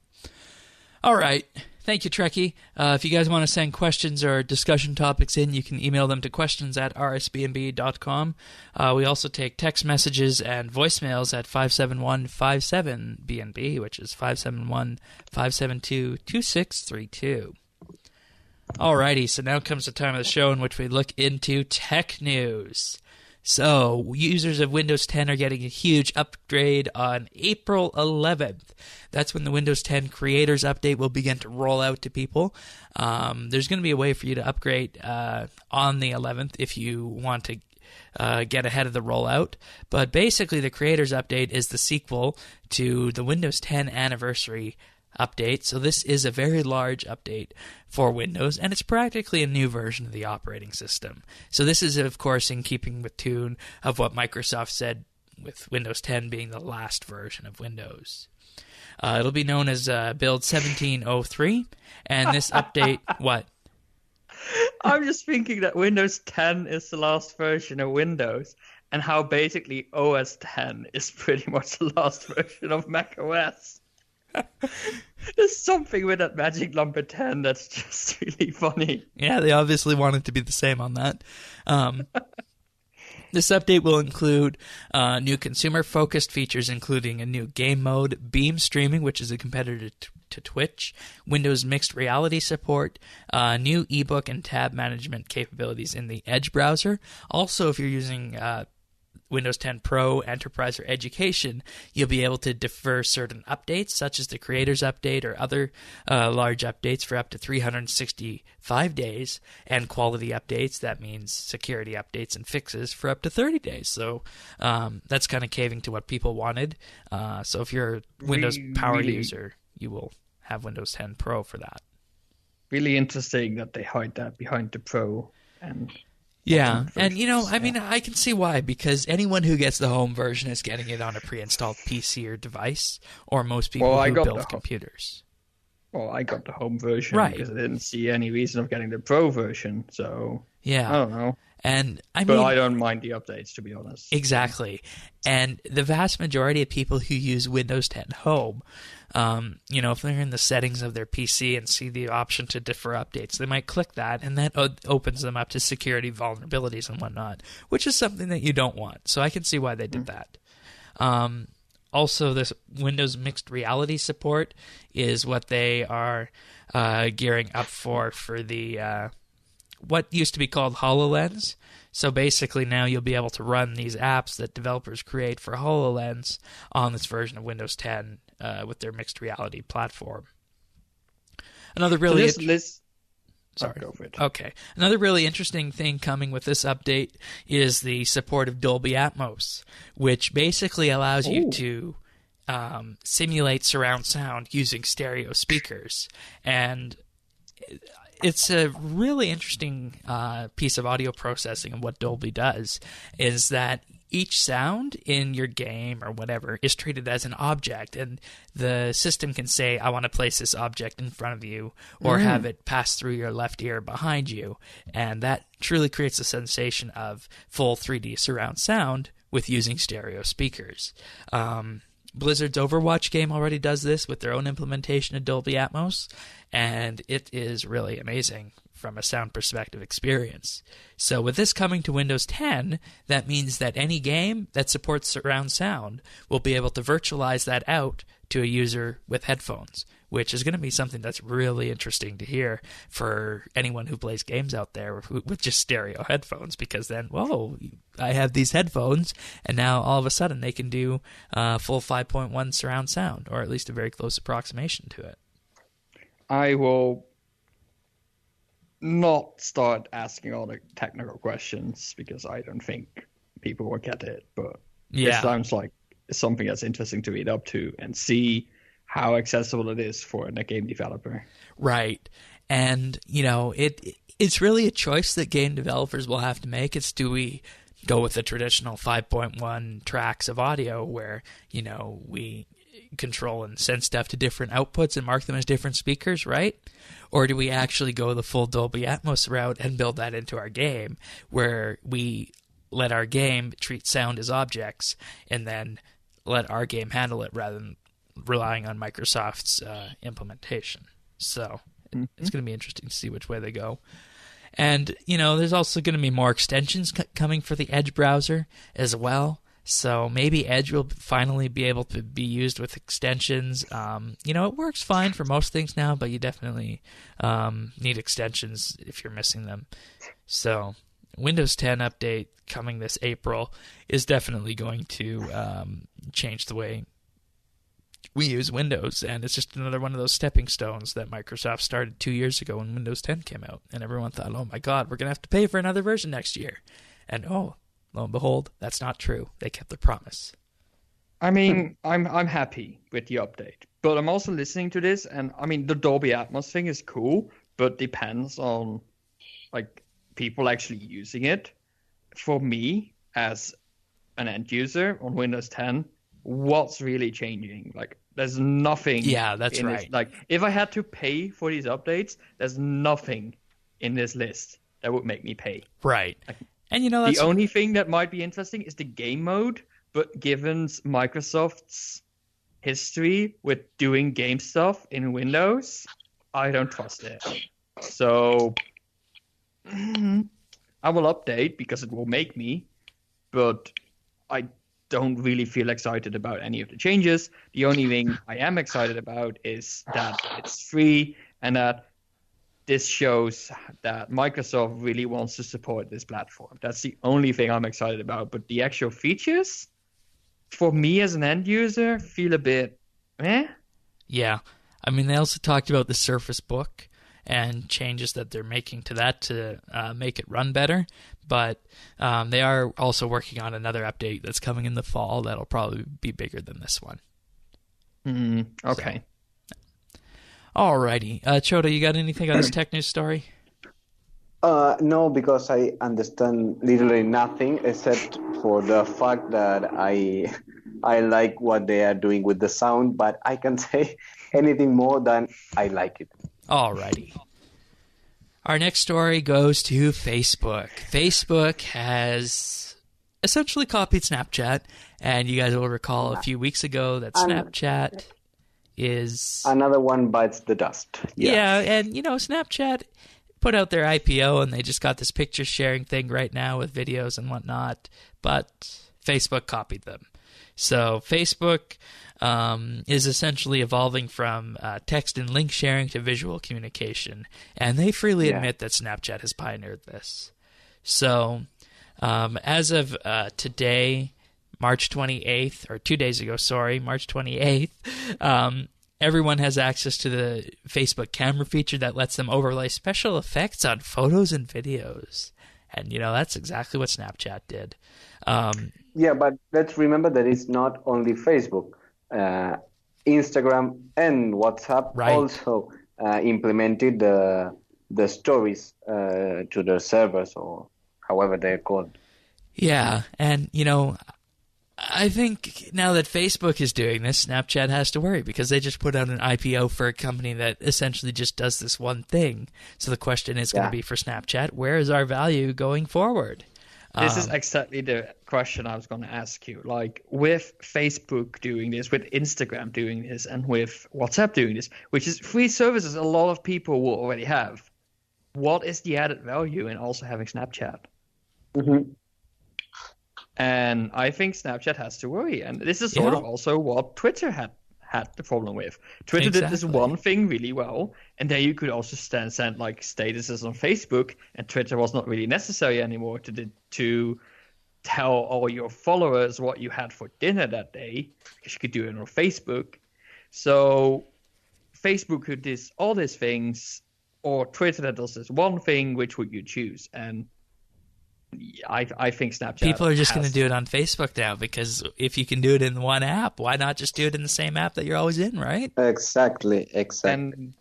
Speaker 1: All right. Thank you, Trekkie. If you guys want to send questions or discussion topics in, you can email them to questions@rsbnb.com. We also take text messages and voicemails at 571-57BNB, which is 571-572-2632. Alrighty, so now comes the time of the show in which we look into tech news. So, users of Windows 10 are getting a huge upgrade on April 11th. That's when the Windows 10 Creators Update will begin to roll out to people. There's going to be a way for you to upgrade on the 11th if you want to get ahead of the rollout. But basically, the Creators Update is the sequel to the Windows 10 Anniversary Update. So this is a very large update for Windows, and it's practically a new version of the operating system. So this is, of course, in keeping with tune of what Microsoft said with Windows 10 being the last version of Windows. It'll be known as build 1703, and this update, what?
Speaker 3: I'm just thinking that Windows 10 is the last version of Windows, and how basically OS 10 is pretty much the last version of Mac OS. There's something with that magic number 10 that's just really funny.
Speaker 1: Yeah, they obviously want it to be the same on that. This update will include new consumer-focused features, including a new game mode, beam streaming, which is a competitor to Twitch, Windows mixed reality support, new ebook and tab management capabilities in the Edge browser. Also, if you're using Windows 10 Pro, Enterprise, or Education, you'll be able to defer certain updates, such as the Creators Update or other large updates for up to 365 days, and quality updates, that means security updates and fixes, for up to 30 days. So that's kind of caving to what people wanted. So if you're a Windows Power user, you will have Windows 10 Pro for that.
Speaker 3: Really interesting that they hide that behind the Pro and...
Speaker 1: Yeah, and I mean, I can see why, because anyone who gets the home version is getting it on a pre-installed PC or device, or most people who build computers.
Speaker 3: Well, I got the home version because I didn't see any reason of getting the Pro version, so yeah, I don't know.
Speaker 1: And I
Speaker 3: don't mind the updates, to be honest.
Speaker 1: Exactly. And the vast majority of people who use Windows 10 Home, if they're in the settings of their PC and see the option to defer updates, they might click that, and that opens them up to security vulnerabilities and whatnot, which is something that you don't want. So I can see why they did that. Also, this Windows mixed reality support is what they are gearing up for the... what used to be called HoloLens. So basically now you'll be able to run these apps that developers create for HoloLens on this version of Windows 10 with their mixed reality platform. Another really...
Speaker 3: Sorry. Go for it.
Speaker 1: Okay. Another really interesting thing coming with this update is the support of Dolby Atmos, which basically allows you to simulate surround sound using stereo speakers. And... it's a really interesting piece of audio processing, and what Dolby does is that each sound in your game or whatever is treated as an object, and the system can say, I want to place this object in front of you, or have it pass through your left ear behind you, and that truly creates a sensation of full 3D surround sound with using stereo speakers. Blizzard's Overwatch game already does this with their own implementation of Dolby Atmos, and it is really amazing from a sound perspective experience. So with this coming to Windows 10, that means that any game that supports surround sound will be able to virtualize that out to a user with headphones, which is going to be something that's really interesting to hear for anyone who plays games out there with just stereo headphones, because then, whoa, I have these headphones, and now all of a sudden they can do full 5.1 surround sound, or at least a very close approximation to it.
Speaker 3: I will not start asking all the technical questions, because I don't think people will get it, but it sounds like something that's interesting to read up to and see how accessible it is for a game developer.
Speaker 1: Right. And, it's really a choice that game developers will have to make. It's, do we go with the traditional 5.1 tracks of audio where, we control and send stuff to different outputs and mark them as different speakers, right? Or do we actually go the full Dolby Atmos route and build that into our game, where we let our game treat sound as objects and then let our game handle it rather than relying on Microsoft's implementation? So it's going to be interesting to see which way they go. And, there's also going to be more extensions coming for the Edge browser as well. So maybe Edge will finally be able to be used with extensions. It works fine for most things now, but you definitely need extensions if you're missing them. So Windows 10 update coming this April is definitely going to change the way we use Windows, and it's just another one of those stepping stones that Microsoft started 2 years ago when Windows 10 came out, and everyone thought, oh my god, we're going to have to pay for another version next year. And lo and behold, that's not true. They kept their promise.
Speaker 3: I mean, I'm happy with the update, but I'm also listening to this, and I mean, the Dolby Atmos thing is cool, but depends on people actually using it. For me, as an end user on Windows 10, what's really changing? There's nothing.
Speaker 1: Yeah, that's right.
Speaker 3: This. Like, if I had to pay for these updates, there's nothing in this list that would make me pay.
Speaker 1: Right.
Speaker 3: Like,
Speaker 1: and that's...
Speaker 3: the only thing that might be interesting is the game mode, but given Microsoft's history with doing game stuff in Windows, I don't trust it. So I will update because it will make me, but I don't really feel excited about any of the changes. The only thing I am excited about is that it's free and that this shows that Microsoft really wants to support this platform. That's the only thing I'm excited about. But the actual features, for me as an end user, feel a bit eh.
Speaker 1: Yeah. I mean, they also talked about the Surface Book and changes that they're making to that to make it run better. But they are also working on another update that's coming in the fall that'll probably be bigger than this one.
Speaker 3: Okay.
Speaker 1: So. Alrighty. Chota, you got anything on this tech news story?
Speaker 2: No, because I understand literally nothing except for the fact that I like what they are doing with the sound, but I can't say anything more than I like it.
Speaker 1: Alrighty. Our next story goes to Facebook. Facebook has essentially copied Snapchat, and you guys will recall a few weeks ago that Snapchat is...
Speaker 2: Another one bites the dust.
Speaker 1: Yeah, and Snapchat put out their IPO, and they just got this picture sharing thing right now with videos and whatnot, but Facebook copied them. So Facebook is essentially evolving from text and link sharing to visual communication, and they freely admit that Snapchat has pioneered this. So as of today, March 28th, or 2 days ago, March 28th, everyone has access to the Facebook camera feature that lets them overlay special effects on photos and videos. And, that's exactly what Snapchat did.
Speaker 2: Yeah, but let's remember that it's not only Facebook. Instagram and WhatsApp also implemented the stories to their servers, or however they're called.
Speaker 1: Yeah, and, I think now that Facebook is doing this, Snapchat has to worry because they just put out an IPO for a company that essentially just does this one thing. So the question is going to be for Snapchat, where is our value going forward?
Speaker 3: This is exactly the question I was going to ask you. Like, with Facebook doing this, with Instagram doing this, and with WhatsApp doing this, which is free services a lot of people will already have, what is the added value in also having Snapchat?
Speaker 2: Mm-hmm.
Speaker 3: And I think Snapchat has to worry. And this is sort of also what Twitter had the problem with. Twitter did this one thing really well, and then you could also send like statuses on Facebook, and Twitter was not really necessary anymore to tell all your followers what you had for dinner that day, because you could do it on Facebook. So Facebook could do all these things, or Twitter that does this one thing. Which would you choose? And I think Snapchat...
Speaker 1: People are just going to do it on Facebook now, because if you can do it in one app, why not just do it in the same app that you're always in, right?
Speaker 2: Exactly.
Speaker 3: And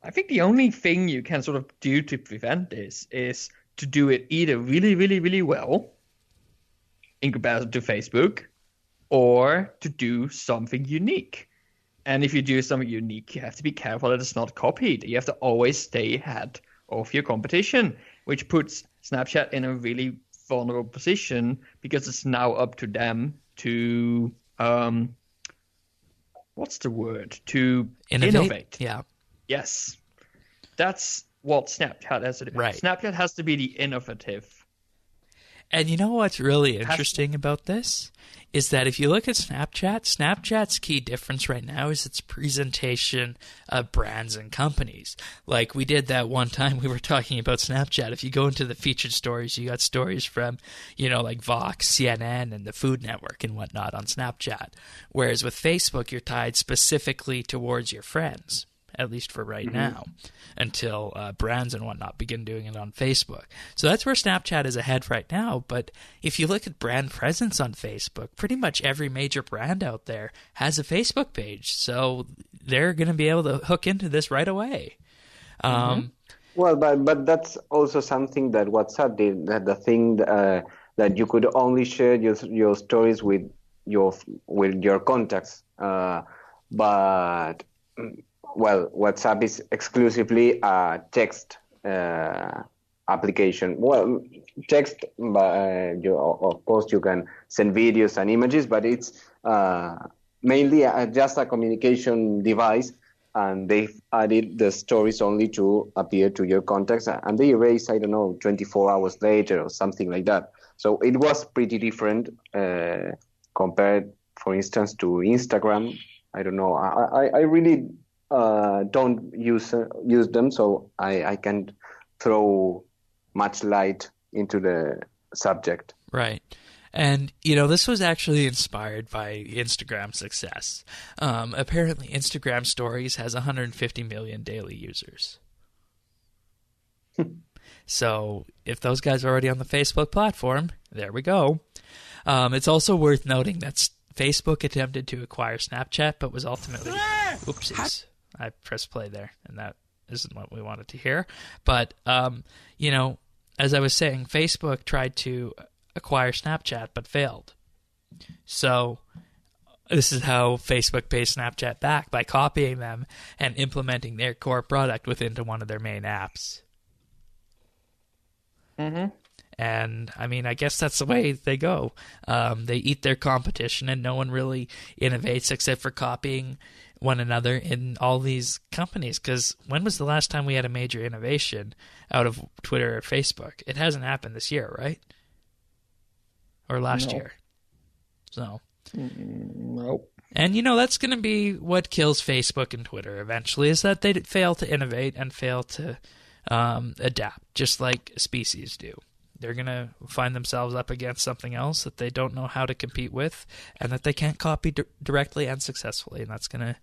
Speaker 3: I think the only thing you can sort of do to prevent this is to do it either really, really, really well in comparison to Facebook, or to do something unique. And if you do something unique, you have to be careful that it's not copied. You have to always stay ahead of your competition, which puts Snapchat in a really vulnerable position, because it's now up to them to what's the word? To innovate.
Speaker 1: Yeah.
Speaker 3: Yes. That's what Snapchat has to do.
Speaker 1: Right.
Speaker 3: Snapchat has to be the innovative.
Speaker 1: And you know what's really interesting about this is that if you look at Snapchat's key difference right now is its presentation of brands and companies. Like we did that one time we were talking about Snapchat. If you go into the featured stories, you got stories from, like Vox, CNN, and the Food Network and whatnot on Snapchat. Whereas with Facebook, you're tied specifically towards your friends, at least for right now, until brands and whatnot begin doing it on Facebook. So that's where Snapchat is ahead right now. But if you look at brand presence on Facebook, pretty much every major brand out there has a Facebook page. So they're going to be able to hook into this right away.
Speaker 2: Well, but that's also something that WhatsApp did, that the thing that you could only share your stories with your contacts. But well, WhatsApp is exclusively a text application. Well, text, but of course you can send videos and images, but it's mainly just a communication device. And they've added the stories only to appear to your contacts, and they erase, I don't know, 24 hours later or something like that. So it was pretty different compared, for instance, to Instagram. I don't know. I really don't use them, so I can't throw much light into the subject.
Speaker 1: Right. And, this was actually inspired by Instagram's success. Apparently, Instagram Stories has 150 million daily users. So, if those guys are already on the Facebook platform, there we go. It's also worth noting that Facebook attempted to acquire Snapchat, but was ultimately... Oopsies. I pressed play there, and that isn't what we wanted to hear. But, as I was saying, Facebook tried to acquire Snapchat but failed. So this is how Facebook pays Snapchat back, by copying them and implementing their core product within one of their main apps.
Speaker 3: Mm-hmm.
Speaker 1: And I guess that's the way they go. They eat their competition, and no one really innovates except for copying one another in all these companies. Because when was the last time we had a major innovation out of Twitter or Facebook? It hasn't happened this year, right? Or last year. So.
Speaker 3: Nope.
Speaker 1: And, that's going to be what kills Facebook and Twitter eventually, is that they fail to innovate and fail to adapt, just like species do. They're going to find themselves up against something else that they don't know how to compete with and that they can't copy directly and successfully. And that's going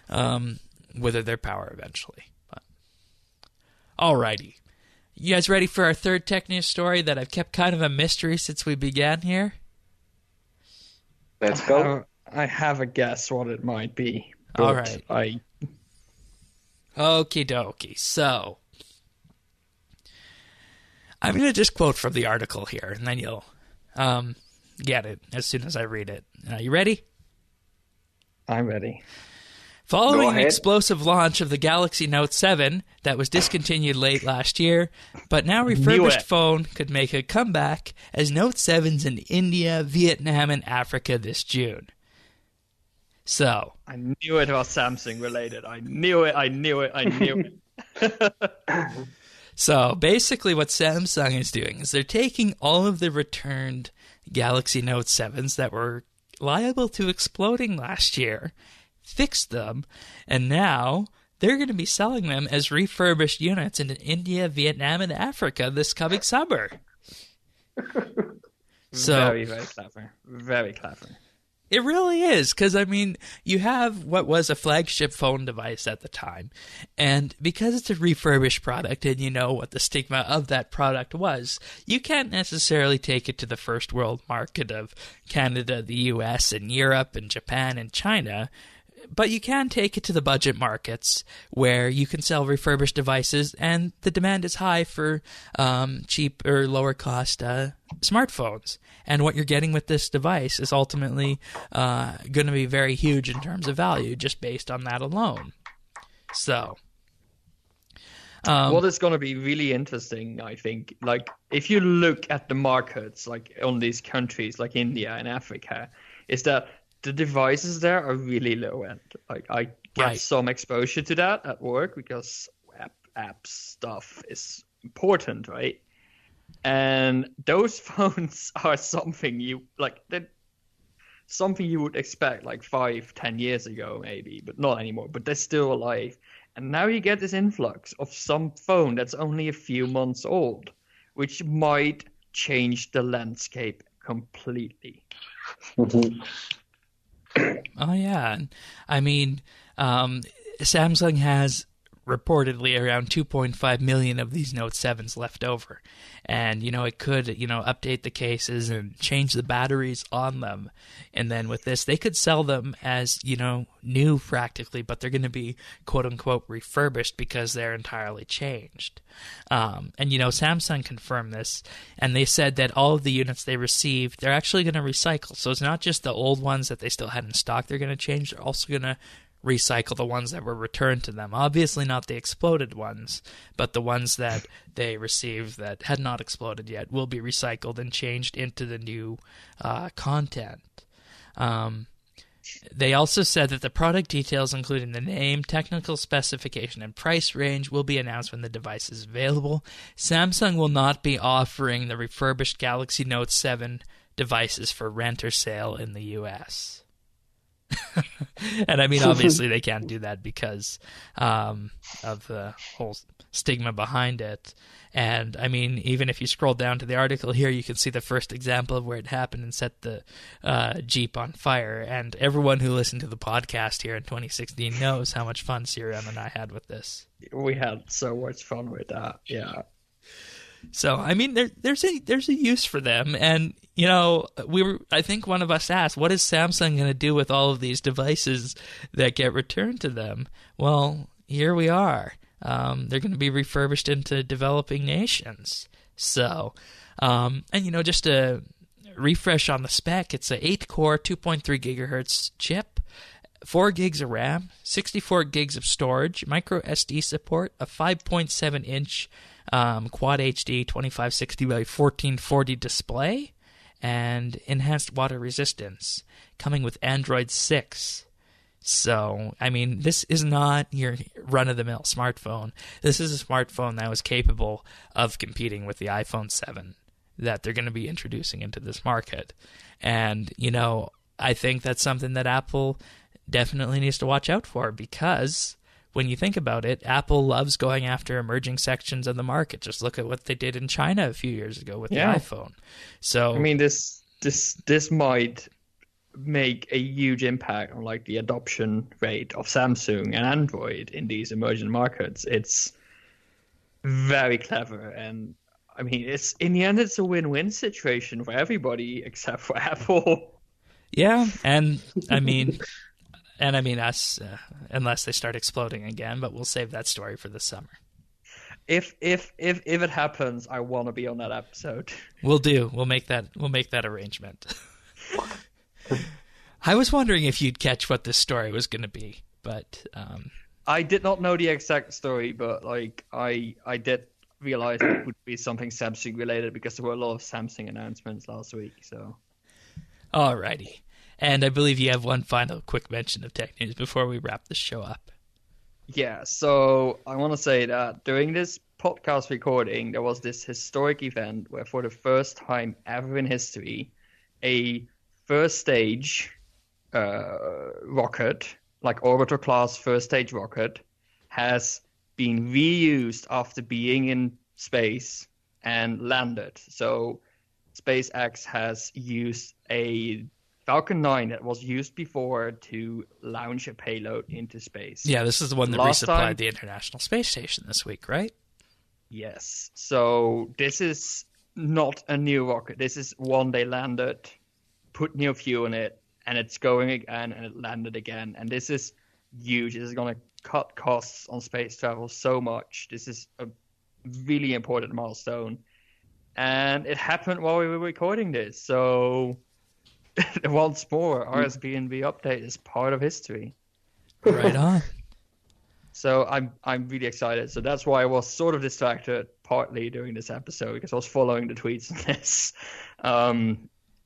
Speaker 1: to wither their power eventually. But, alrighty. You guys ready for our third tech news story that I've kept kind of a mystery since we began here?
Speaker 2: Let's go.
Speaker 3: I have a guess what it might be.
Speaker 1: All right. Okie dokie. So, I'm going to just quote from the article here, and then you'll get it as soon as I read it. You ready?
Speaker 3: I'm ready.
Speaker 1: Following the explosive launch of the Galaxy Note 7 that was discontinued late last year, but now refurbished phone could make a comeback as Note 7's in India, Vietnam, and Africa this June. So.
Speaker 3: I knew it was Samsung related. I knew it.
Speaker 1: So basically what Samsung is doing is they're taking all of the returned Galaxy Note 7s that were liable to exploding last year, fixed them, and now they're going to be selling them as refurbished units in India, Vietnam, and Africa this coming summer. So,
Speaker 3: very, very clever. Very clever.
Speaker 1: It really is, because, you have what was a flagship phone device at the time, and because it's a refurbished product and you know what the stigma of that product was, you can't necessarily take it to the first world market of Canada, the US, and Europe, and Japan, and China, but you can take it to the budget markets where you can sell refurbished devices and the demand is high for cheap or lower cost smartphones. And what you're getting with this device is ultimately going to be very huge in terms of value just based on that alone. So.
Speaker 3: What is going to be really interesting, I think, like if you look at the markets like on these countries like India and Africa, is that the devices there are really low end. Like I get some exposure to that at work because app stuff is important, right? And those phones are something you would expect like 5-10 years ago maybe, but not anymore. But they're still alive. And now you get this influx of some phone that's only a few months old, which might change the landscape completely.
Speaker 1: Oh, yeah. Samsung has reportedly around 2.5 million of these Note 7s left over. And, it could, update the cases and change the batteries on them. And then with this, they could sell them as, new practically, but they're going to be quote-unquote refurbished because they're entirely changed. And, Samsung confirmed this, and they said that all of the units they received, they're actually going to recycle. So it's not just the old ones that they still had in stock they're going to change, they're also going to recycle the ones that were returned to them. Obviously not the exploded ones, but the ones that they received that had not exploded yet will be recycled and changed into the new content. They also said that the product details, including the name, technical specification, and price range, will be announced when the device is available. Samsung will not be offering the refurbished Galaxy Note 7 devices for rent or sale in the US. And I mean, obviously they can't do that because of the whole stigma behind it. And I mean, even if you scroll down to the article here, you can see the first example of where it happened and set the Jeep on fire. And everyone who listened to the podcast here in 2016 knows how much fun Siriam and I had with this.
Speaker 3: We had so much fun with that, yeah.
Speaker 1: So I mean, there's a use for them, and I think one of us asked, what is Samsung going to do with all of these devices that get returned to them? Well, here we are. They're going to be refurbished into developing nations. So, and just a refresh on the spec, it's a 8-core, 2.3 gigahertz chip, 4 gigs of RAM, 64 gigs of storage, micro SD support, a 5.7-inch Quad HD 2560 by 1440 display, and enhanced water resistance, coming with Android 6. So, I mean, this is not your run-of-the-mill smartphone. This is a smartphone that was capable of competing with the iPhone 7 that they're going to be introducing into this market. And, I think that's something that Apple definitely needs to watch out for, because when you think about it, Apple loves going after emerging sections of the market. Just look at what they did in China a few years ago with the iPhone. So
Speaker 3: I mean, this might make a huge impact on like the adoption rate of Samsung and Android in these emerging markets. It's very clever, and I mean, it's in the end, it's a win-win situation for everybody except for Apple.
Speaker 1: Yeah, and I mean. And I mean us, unless they start exploding again. But we'll save that story for the summer.
Speaker 3: If it happens, I want to be on that episode.
Speaker 1: We'll do. We'll make that arrangement. I was wondering if you'd catch what this story was going to be, but
Speaker 3: I did not know the exact story, but like I did realize it would be something Samsung related because there were a lot of Samsung announcements last week. So,
Speaker 1: alrighty. And I believe you have one final quick mention of tech news before we wrap this show up.
Speaker 3: Yeah, so I want to say that during this podcast recording, there was this historic event where for the first time ever in history, a first stage rocket, like orbital class first stage rocket, has been reused after being in space and landed. So SpaceX has used a Falcon 9 that was used before to launch a payload into space.
Speaker 1: Yeah, this is the one that resupplied the International Space Station this week, right?
Speaker 3: Yes. So this is not a new rocket. This is one they landed, put new fuel in it, and it's going again, and it landed again. And this is huge. This is going to cut costs on space travel so much. This is a really important milestone. And it happened while we were recording this. So once more, RSBANDB update is part of history.
Speaker 1: Right on.
Speaker 3: So I'm really excited. So that's why I was sort of distracted partly during this episode, because I was following the tweets on this.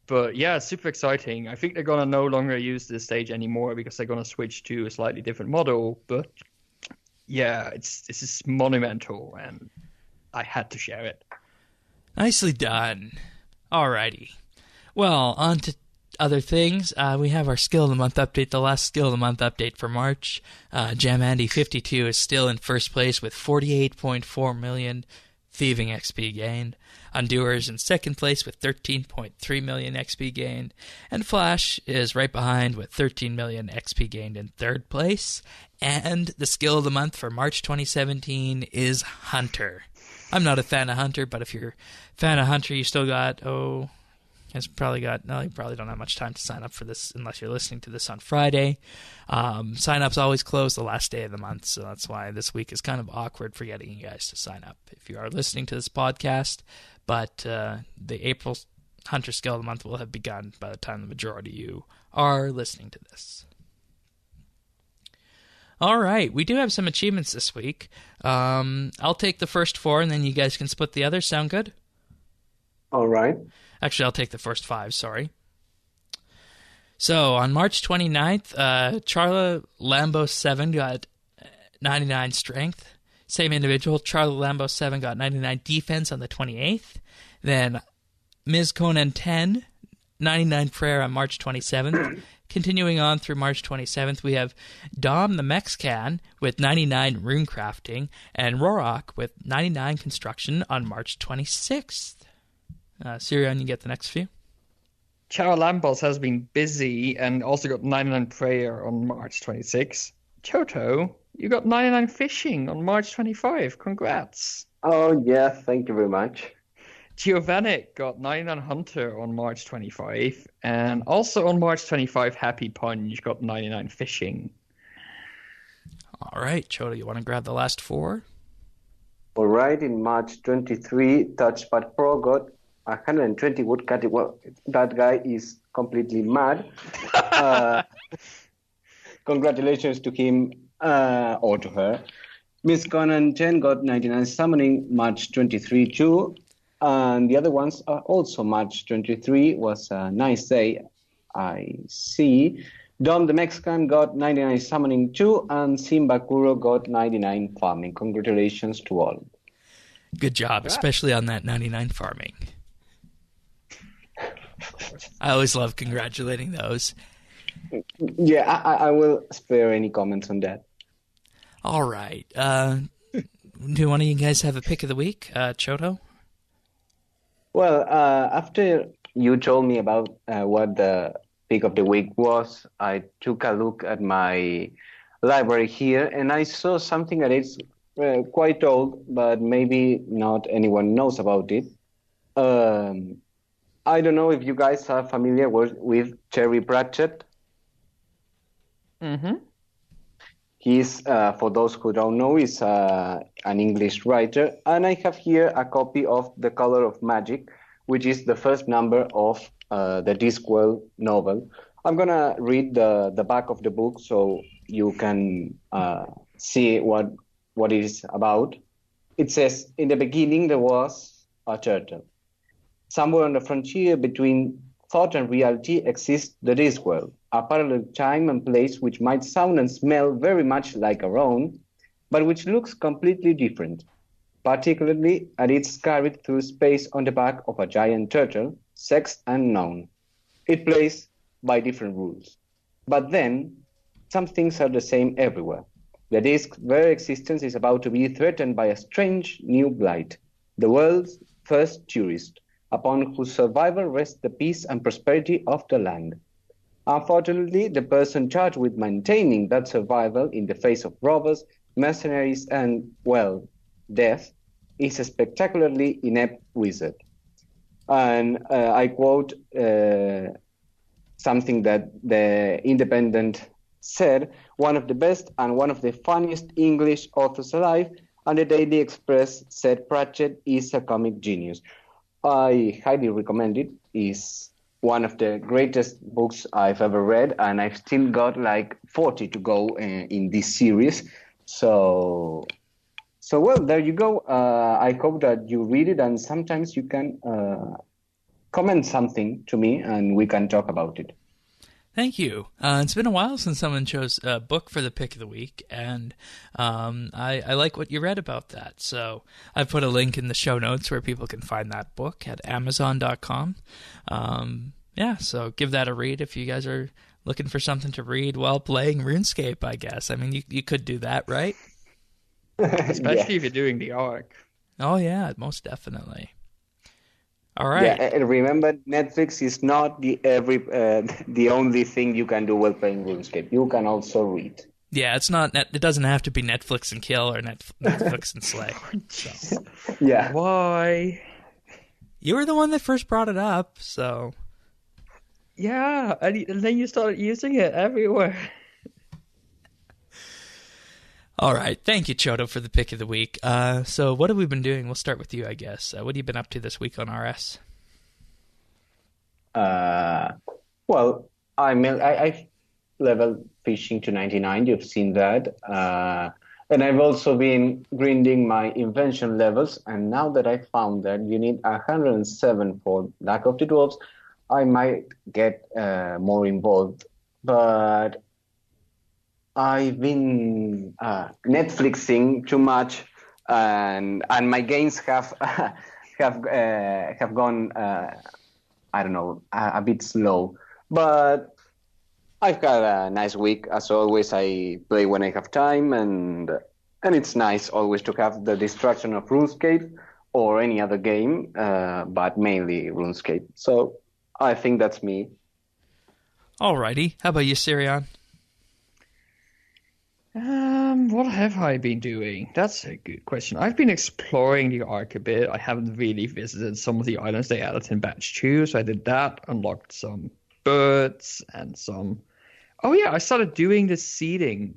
Speaker 3: But yeah, super exciting. I think they're going to no longer use this stage anymore because they're going to switch to a slightly different model. But yeah, this is monumental, and I had to share it. Nicely done.
Speaker 1: Alrighty. Well, on to other things. We have our Skill of the Month update, the last Skill of the Month update for March. JamAndy52 is still in first place with 48.4 million thieving XP gained. Undoer is in second place with 13.3 million XP gained. And Flash is right behind with 13 million XP gained in third place. And the skill of the month for March 2017 is Hunter. I'm not a fan of Hunter, but if you're a fan of Hunter, you still got, you probably don't have much time to sign up for this unless you're listening to this on Friday. Sign-ups always close the last day of the month, so that's why this week is kind of awkward for getting you guys to sign up if you are listening to this podcast. But the April Hunter skill of the month will have begun by the time the majority of you are listening to this. All right, we do have some achievements this week. I'll take the first 4, and then you guys can split the others. Sound good?
Speaker 2: All right.
Speaker 1: Actually, I'll take the first 5, sorry. So, on March 29th, Charla Lambo 7 got 99 strength. Same individual, Charla Lambo 7 got 99 defense on the 28th. Then, Ms. Conan 10, 99 prayer on March 27th. Continuing on through March 27th, we have Dom the Mexican with 99 rune crafting, and Rorak with 99 construction on March 26th. Sirion, you get the next few.
Speaker 3: Charo Lambos has been busy and also got 99 prayer on March 26th. Choto, you got 99 fishing on March 25. Congrats.
Speaker 2: Oh, yeah, thank you very much.
Speaker 3: Giovanni got 99 hunter on March 25. And also on March 25, Happy Punch got 99 fishing.
Speaker 1: All right, Choto, you want to grab the last 4?
Speaker 2: All right, in March 23, Touchpad Pro got 120 woodcutting. Well, that guy is completely mad. Congratulations to him or to her. Miss Conan 10 got 99 summoning, March 23 too. And the other ones are also March 23. Was a nice day, I see. Dom the Mexican got 99 summoning too. And Simba Kuro got 99 farming. Congratulations to all.
Speaker 1: Good job, especially on that 99 farming. I always love congratulating those.
Speaker 2: Yeah, I will spare any comments on that.
Speaker 1: All right. Do one of you guys have a pick of the week, Choto?
Speaker 2: Well, after you told me about what the pick of the week was, I took a look at my library here, and I saw something that is quite old, but maybe not anyone knows about it. I don't know if you guys are familiar with Terry Pratchett.
Speaker 3: Mm-hmm.
Speaker 2: He's, for those who don't know, is an English writer. And I have here a copy of The Color of Magic, which is the first number of the Discworld novel. I'm going to read the back of the book so you can see what it is about. It says, in the beginning there was a turtle. Somewhere on the frontier between thought and reality exists the Discworld, a parallel time and place which might sound and smell very much like our own, but which looks completely different, particularly as it's carried through space on the back of a giant turtle, sex unknown. It plays by different rules. But then, some things are the same everywhere. The Disc's very existence is about to be threatened by a strange new blight, the world's first tourist, upon whose survival rests the peace and prosperity of the land. Unfortunately, the person charged with maintaining that survival in the face of robbers, mercenaries, and, well, death, is a spectacularly inept wizard. And I quote something that the Independent said, one of the best and one of the funniest English authors alive, and the Daily Express said Pratchett is a comic genius. I highly recommend it. It's one of the greatest books I've ever read, and I've still got like 40 to go in this series. So well, there you go. I hope that you read it, and sometimes you can comment something to me, and we can talk about it.
Speaker 1: Thank you. It's been a while since someone chose a book for the pick of the week, and I like what you read about that. So I've put a link in the show notes where people can find that book at Amazon.com. So give that a read if you guys are looking for something to read while playing RuneScape, I guess. I mean, you could do that, right?
Speaker 3: Especially if you're doing the arc.
Speaker 1: Oh, yeah, most definitely. All right.
Speaker 2: Yeah, and remember, Netflix is not the only thing you can do while playing RuneScape. You can also read.
Speaker 1: Yeah, it's not. It doesn't have to be Netflix and kill or Netflix and slay. So.
Speaker 2: Yeah.
Speaker 3: Why?
Speaker 1: You were the one that first brought it up, so.
Speaker 3: Yeah, and then you started using it everywhere.
Speaker 1: All right, thank you, Chodo, for the pick of the week. So what have we been doing? We'll start with you, I guess. What have you been up to this week on RS?
Speaker 2: Well, I leveled fishing to 99. You've seen that. And I've also been grinding my invention levels. And now that I found that you need 107 for Lack of the Dwarves, I might get more involved. But I've been Netflixing too much, and my gains have gone I don't know, a bit slow. But I've got a nice week. As always, I play when I have time, and it's nice always to have the distraction of RuneScape or any other game, but mainly RuneScape. So I think that's me.
Speaker 1: Alrighty. How about you, Sirion?
Speaker 3: What have I been doing? That's a good question. I've been exploring the Ark a bit. I haven't really visited some of the islands they added in Batch 2, so I did that, unlocked some birds and some... Oh yeah, I started doing the seed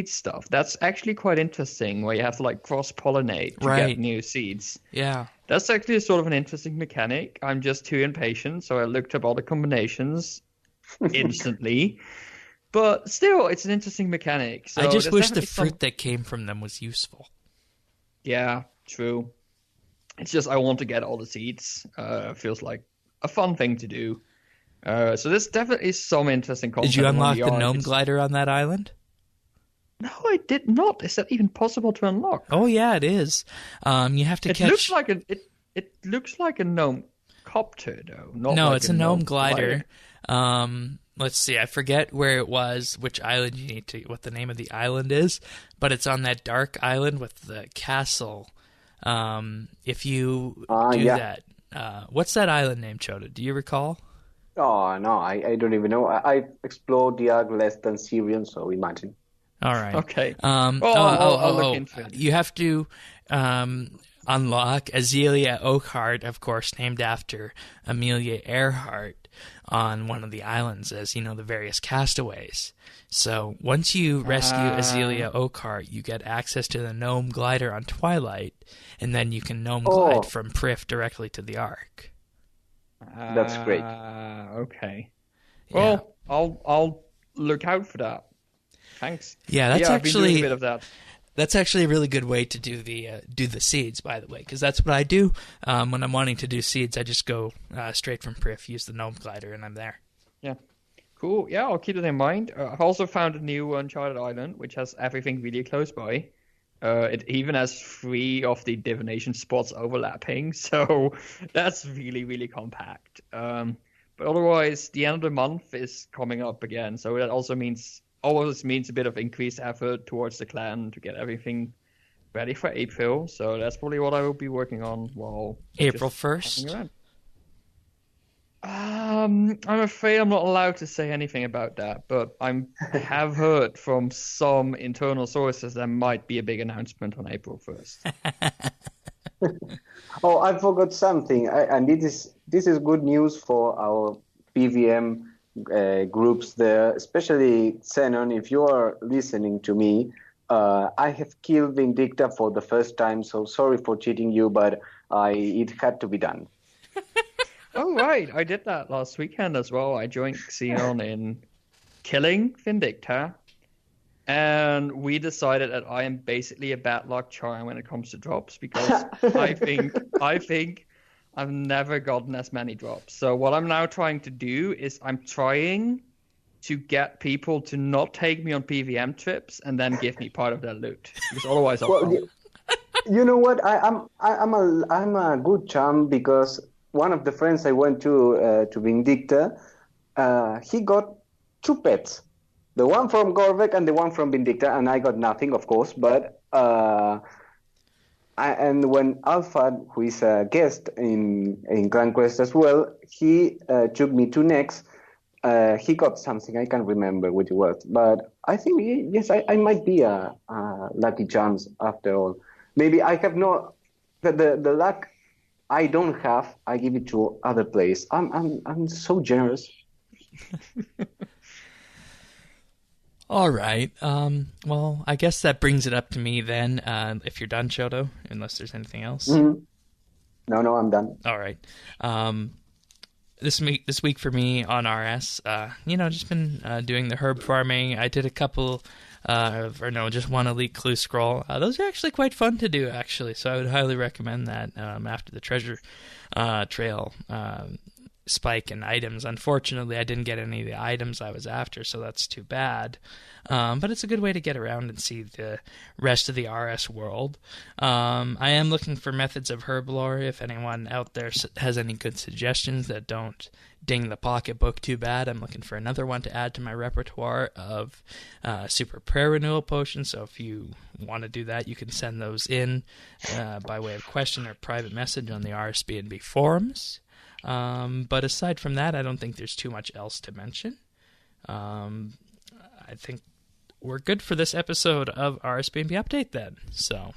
Speaker 3: stuff. That's actually quite interesting, where you have to like cross-pollinate to get new seeds.
Speaker 1: Yeah.
Speaker 3: That's actually sort of an interesting mechanic. I'm just too impatient, so I looked up all the combinations instantly. But still, it's an interesting mechanic. So
Speaker 1: I just wish the fruit that came from them was useful.
Speaker 3: Yeah, true. It's just I want to get all the seeds. Feels like a fun thing to do. So there's definitely some interesting content.
Speaker 1: Did you unlock the gnome glider on that island?
Speaker 3: No, I did not. Is that even possible to unlock?
Speaker 1: Oh yeah, it is. You have to catch.
Speaker 3: It looks like a gnome copter though.
Speaker 1: No, it's a gnome glider. Let's see. I forget where it was, which island you need to, what the name of the island is, but it's on that dark island with the castle. If you do that, what's that island name, Choda? Do you recall?
Speaker 2: Oh no, I don't even know. I explored the Ark less than Syrian, so imagine.
Speaker 1: All right.
Speaker 3: Okay.
Speaker 1: I'll
Speaker 3: look into it.
Speaker 1: You have to unlock Azealia Oakhart, of course, named after Amelia Earhart, on one of the islands as, the various castaways. So once you rescue Azealia Oakhart, you get access to the gnome glider on Twilight, and then you can gnome glide from Prif directly to the Ark.
Speaker 2: That's great.
Speaker 3: Okay.
Speaker 1: Yeah.
Speaker 3: Well, I'll look out for that. Thanks.
Speaker 1: Yeah, that's
Speaker 3: I've been doing a bit of that.
Speaker 1: That's actually a really good way to do the seeds, by the way, because that's what I do when I'm wanting to do seeds. I just go straight from Prif, use the gnome glider, and I'm there.
Speaker 3: Yeah, cool. Yeah, I'll keep it in mind. I've also found a new uncharted island, which has everything really close by. It even has 3 of the divination spots overlapping, so that's really, really compact. But otherwise, the end of the month is coming up again, so that also means a bit of increased effort towards the clan to get everything ready for April. So that's probably what I will be working on while
Speaker 1: April 1st.
Speaker 3: I'm afraid I'm not allowed to say anything about that, but I have heard from some internal sources there might be a big announcement on April 1st.
Speaker 2: Oh, I forgot something, and this is good news for our PVM groups there, especially Xenon. If you are listening to me, I have killed Vindicta for the first time, so sorry for cheating you, but it had to be done.
Speaker 3: Oh, right. I did that last weekend as well. I joined Xenon in killing Vindicta, and we decided that I am basically a bad luck charm when it comes to drops, because I think I've never gotten as many drops. So what I'm now trying to do is I'm trying to get people to not take me on PVM trips and then give me part of their loot, because otherwise I'll fall.
Speaker 2: You know what? I'm a good charm, because one of the friends I went to Vindicta, he got 2 pets, the one from Gorvek and the one from Vindicta, and I got nothing, of course. But and when Alpha, who is a guest in Clan Quest as well, he took me to Next. He got something, I can't remember which it was, but I think yes, I might be a lucky chance after all. Maybe I have no the luck I don't have. I give it to other players. I'm so generous.
Speaker 1: All right. Well, I guess that brings it up to me then. If you're done, Choto, unless there's anything else.
Speaker 2: Mm-hmm. No, I'm done.
Speaker 1: All right. This week for me on RS, just been doing the herb farming. I did a couple, just one elite clue scroll. Those are actually quite fun to do, actually. So I would highly recommend that after the treasure trail spike in items. Unfortunately, I didn't get any of the items I was after, so that's too bad. But it's a good way to get around and see the rest of the RS world. I am looking for methods of herb lore. If anyone out there has any good suggestions that don't ding the pocketbook too bad, I'm looking for another one to add to my repertoire of super prayer renewal potions. So if you want to do that, you can send those in by way of question or private message on the RSBANDB forums. But aside from that, I don't think there's too much else to mention. I think we're good for this episode of RSBANDB Update then. So,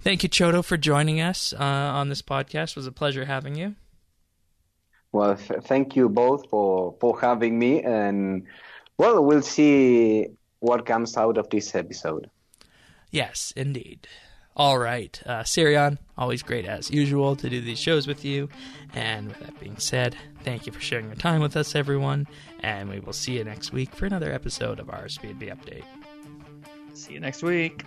Speaker 1: thank you, Choto, for joining us on this podcast. It was a pleasure having you.
Speaker 2: Well, thank you both for having me. And, well, we'll see what comes out of this episode.
Speaker 1: Yes, indeed. All right. Sirion, always great as usual to do these shows with you. And with that being said, thank you for sharing your time with us, everyone. And we will see you next week for another episode of RSBANDB Update.
Speaker 3: See you next week.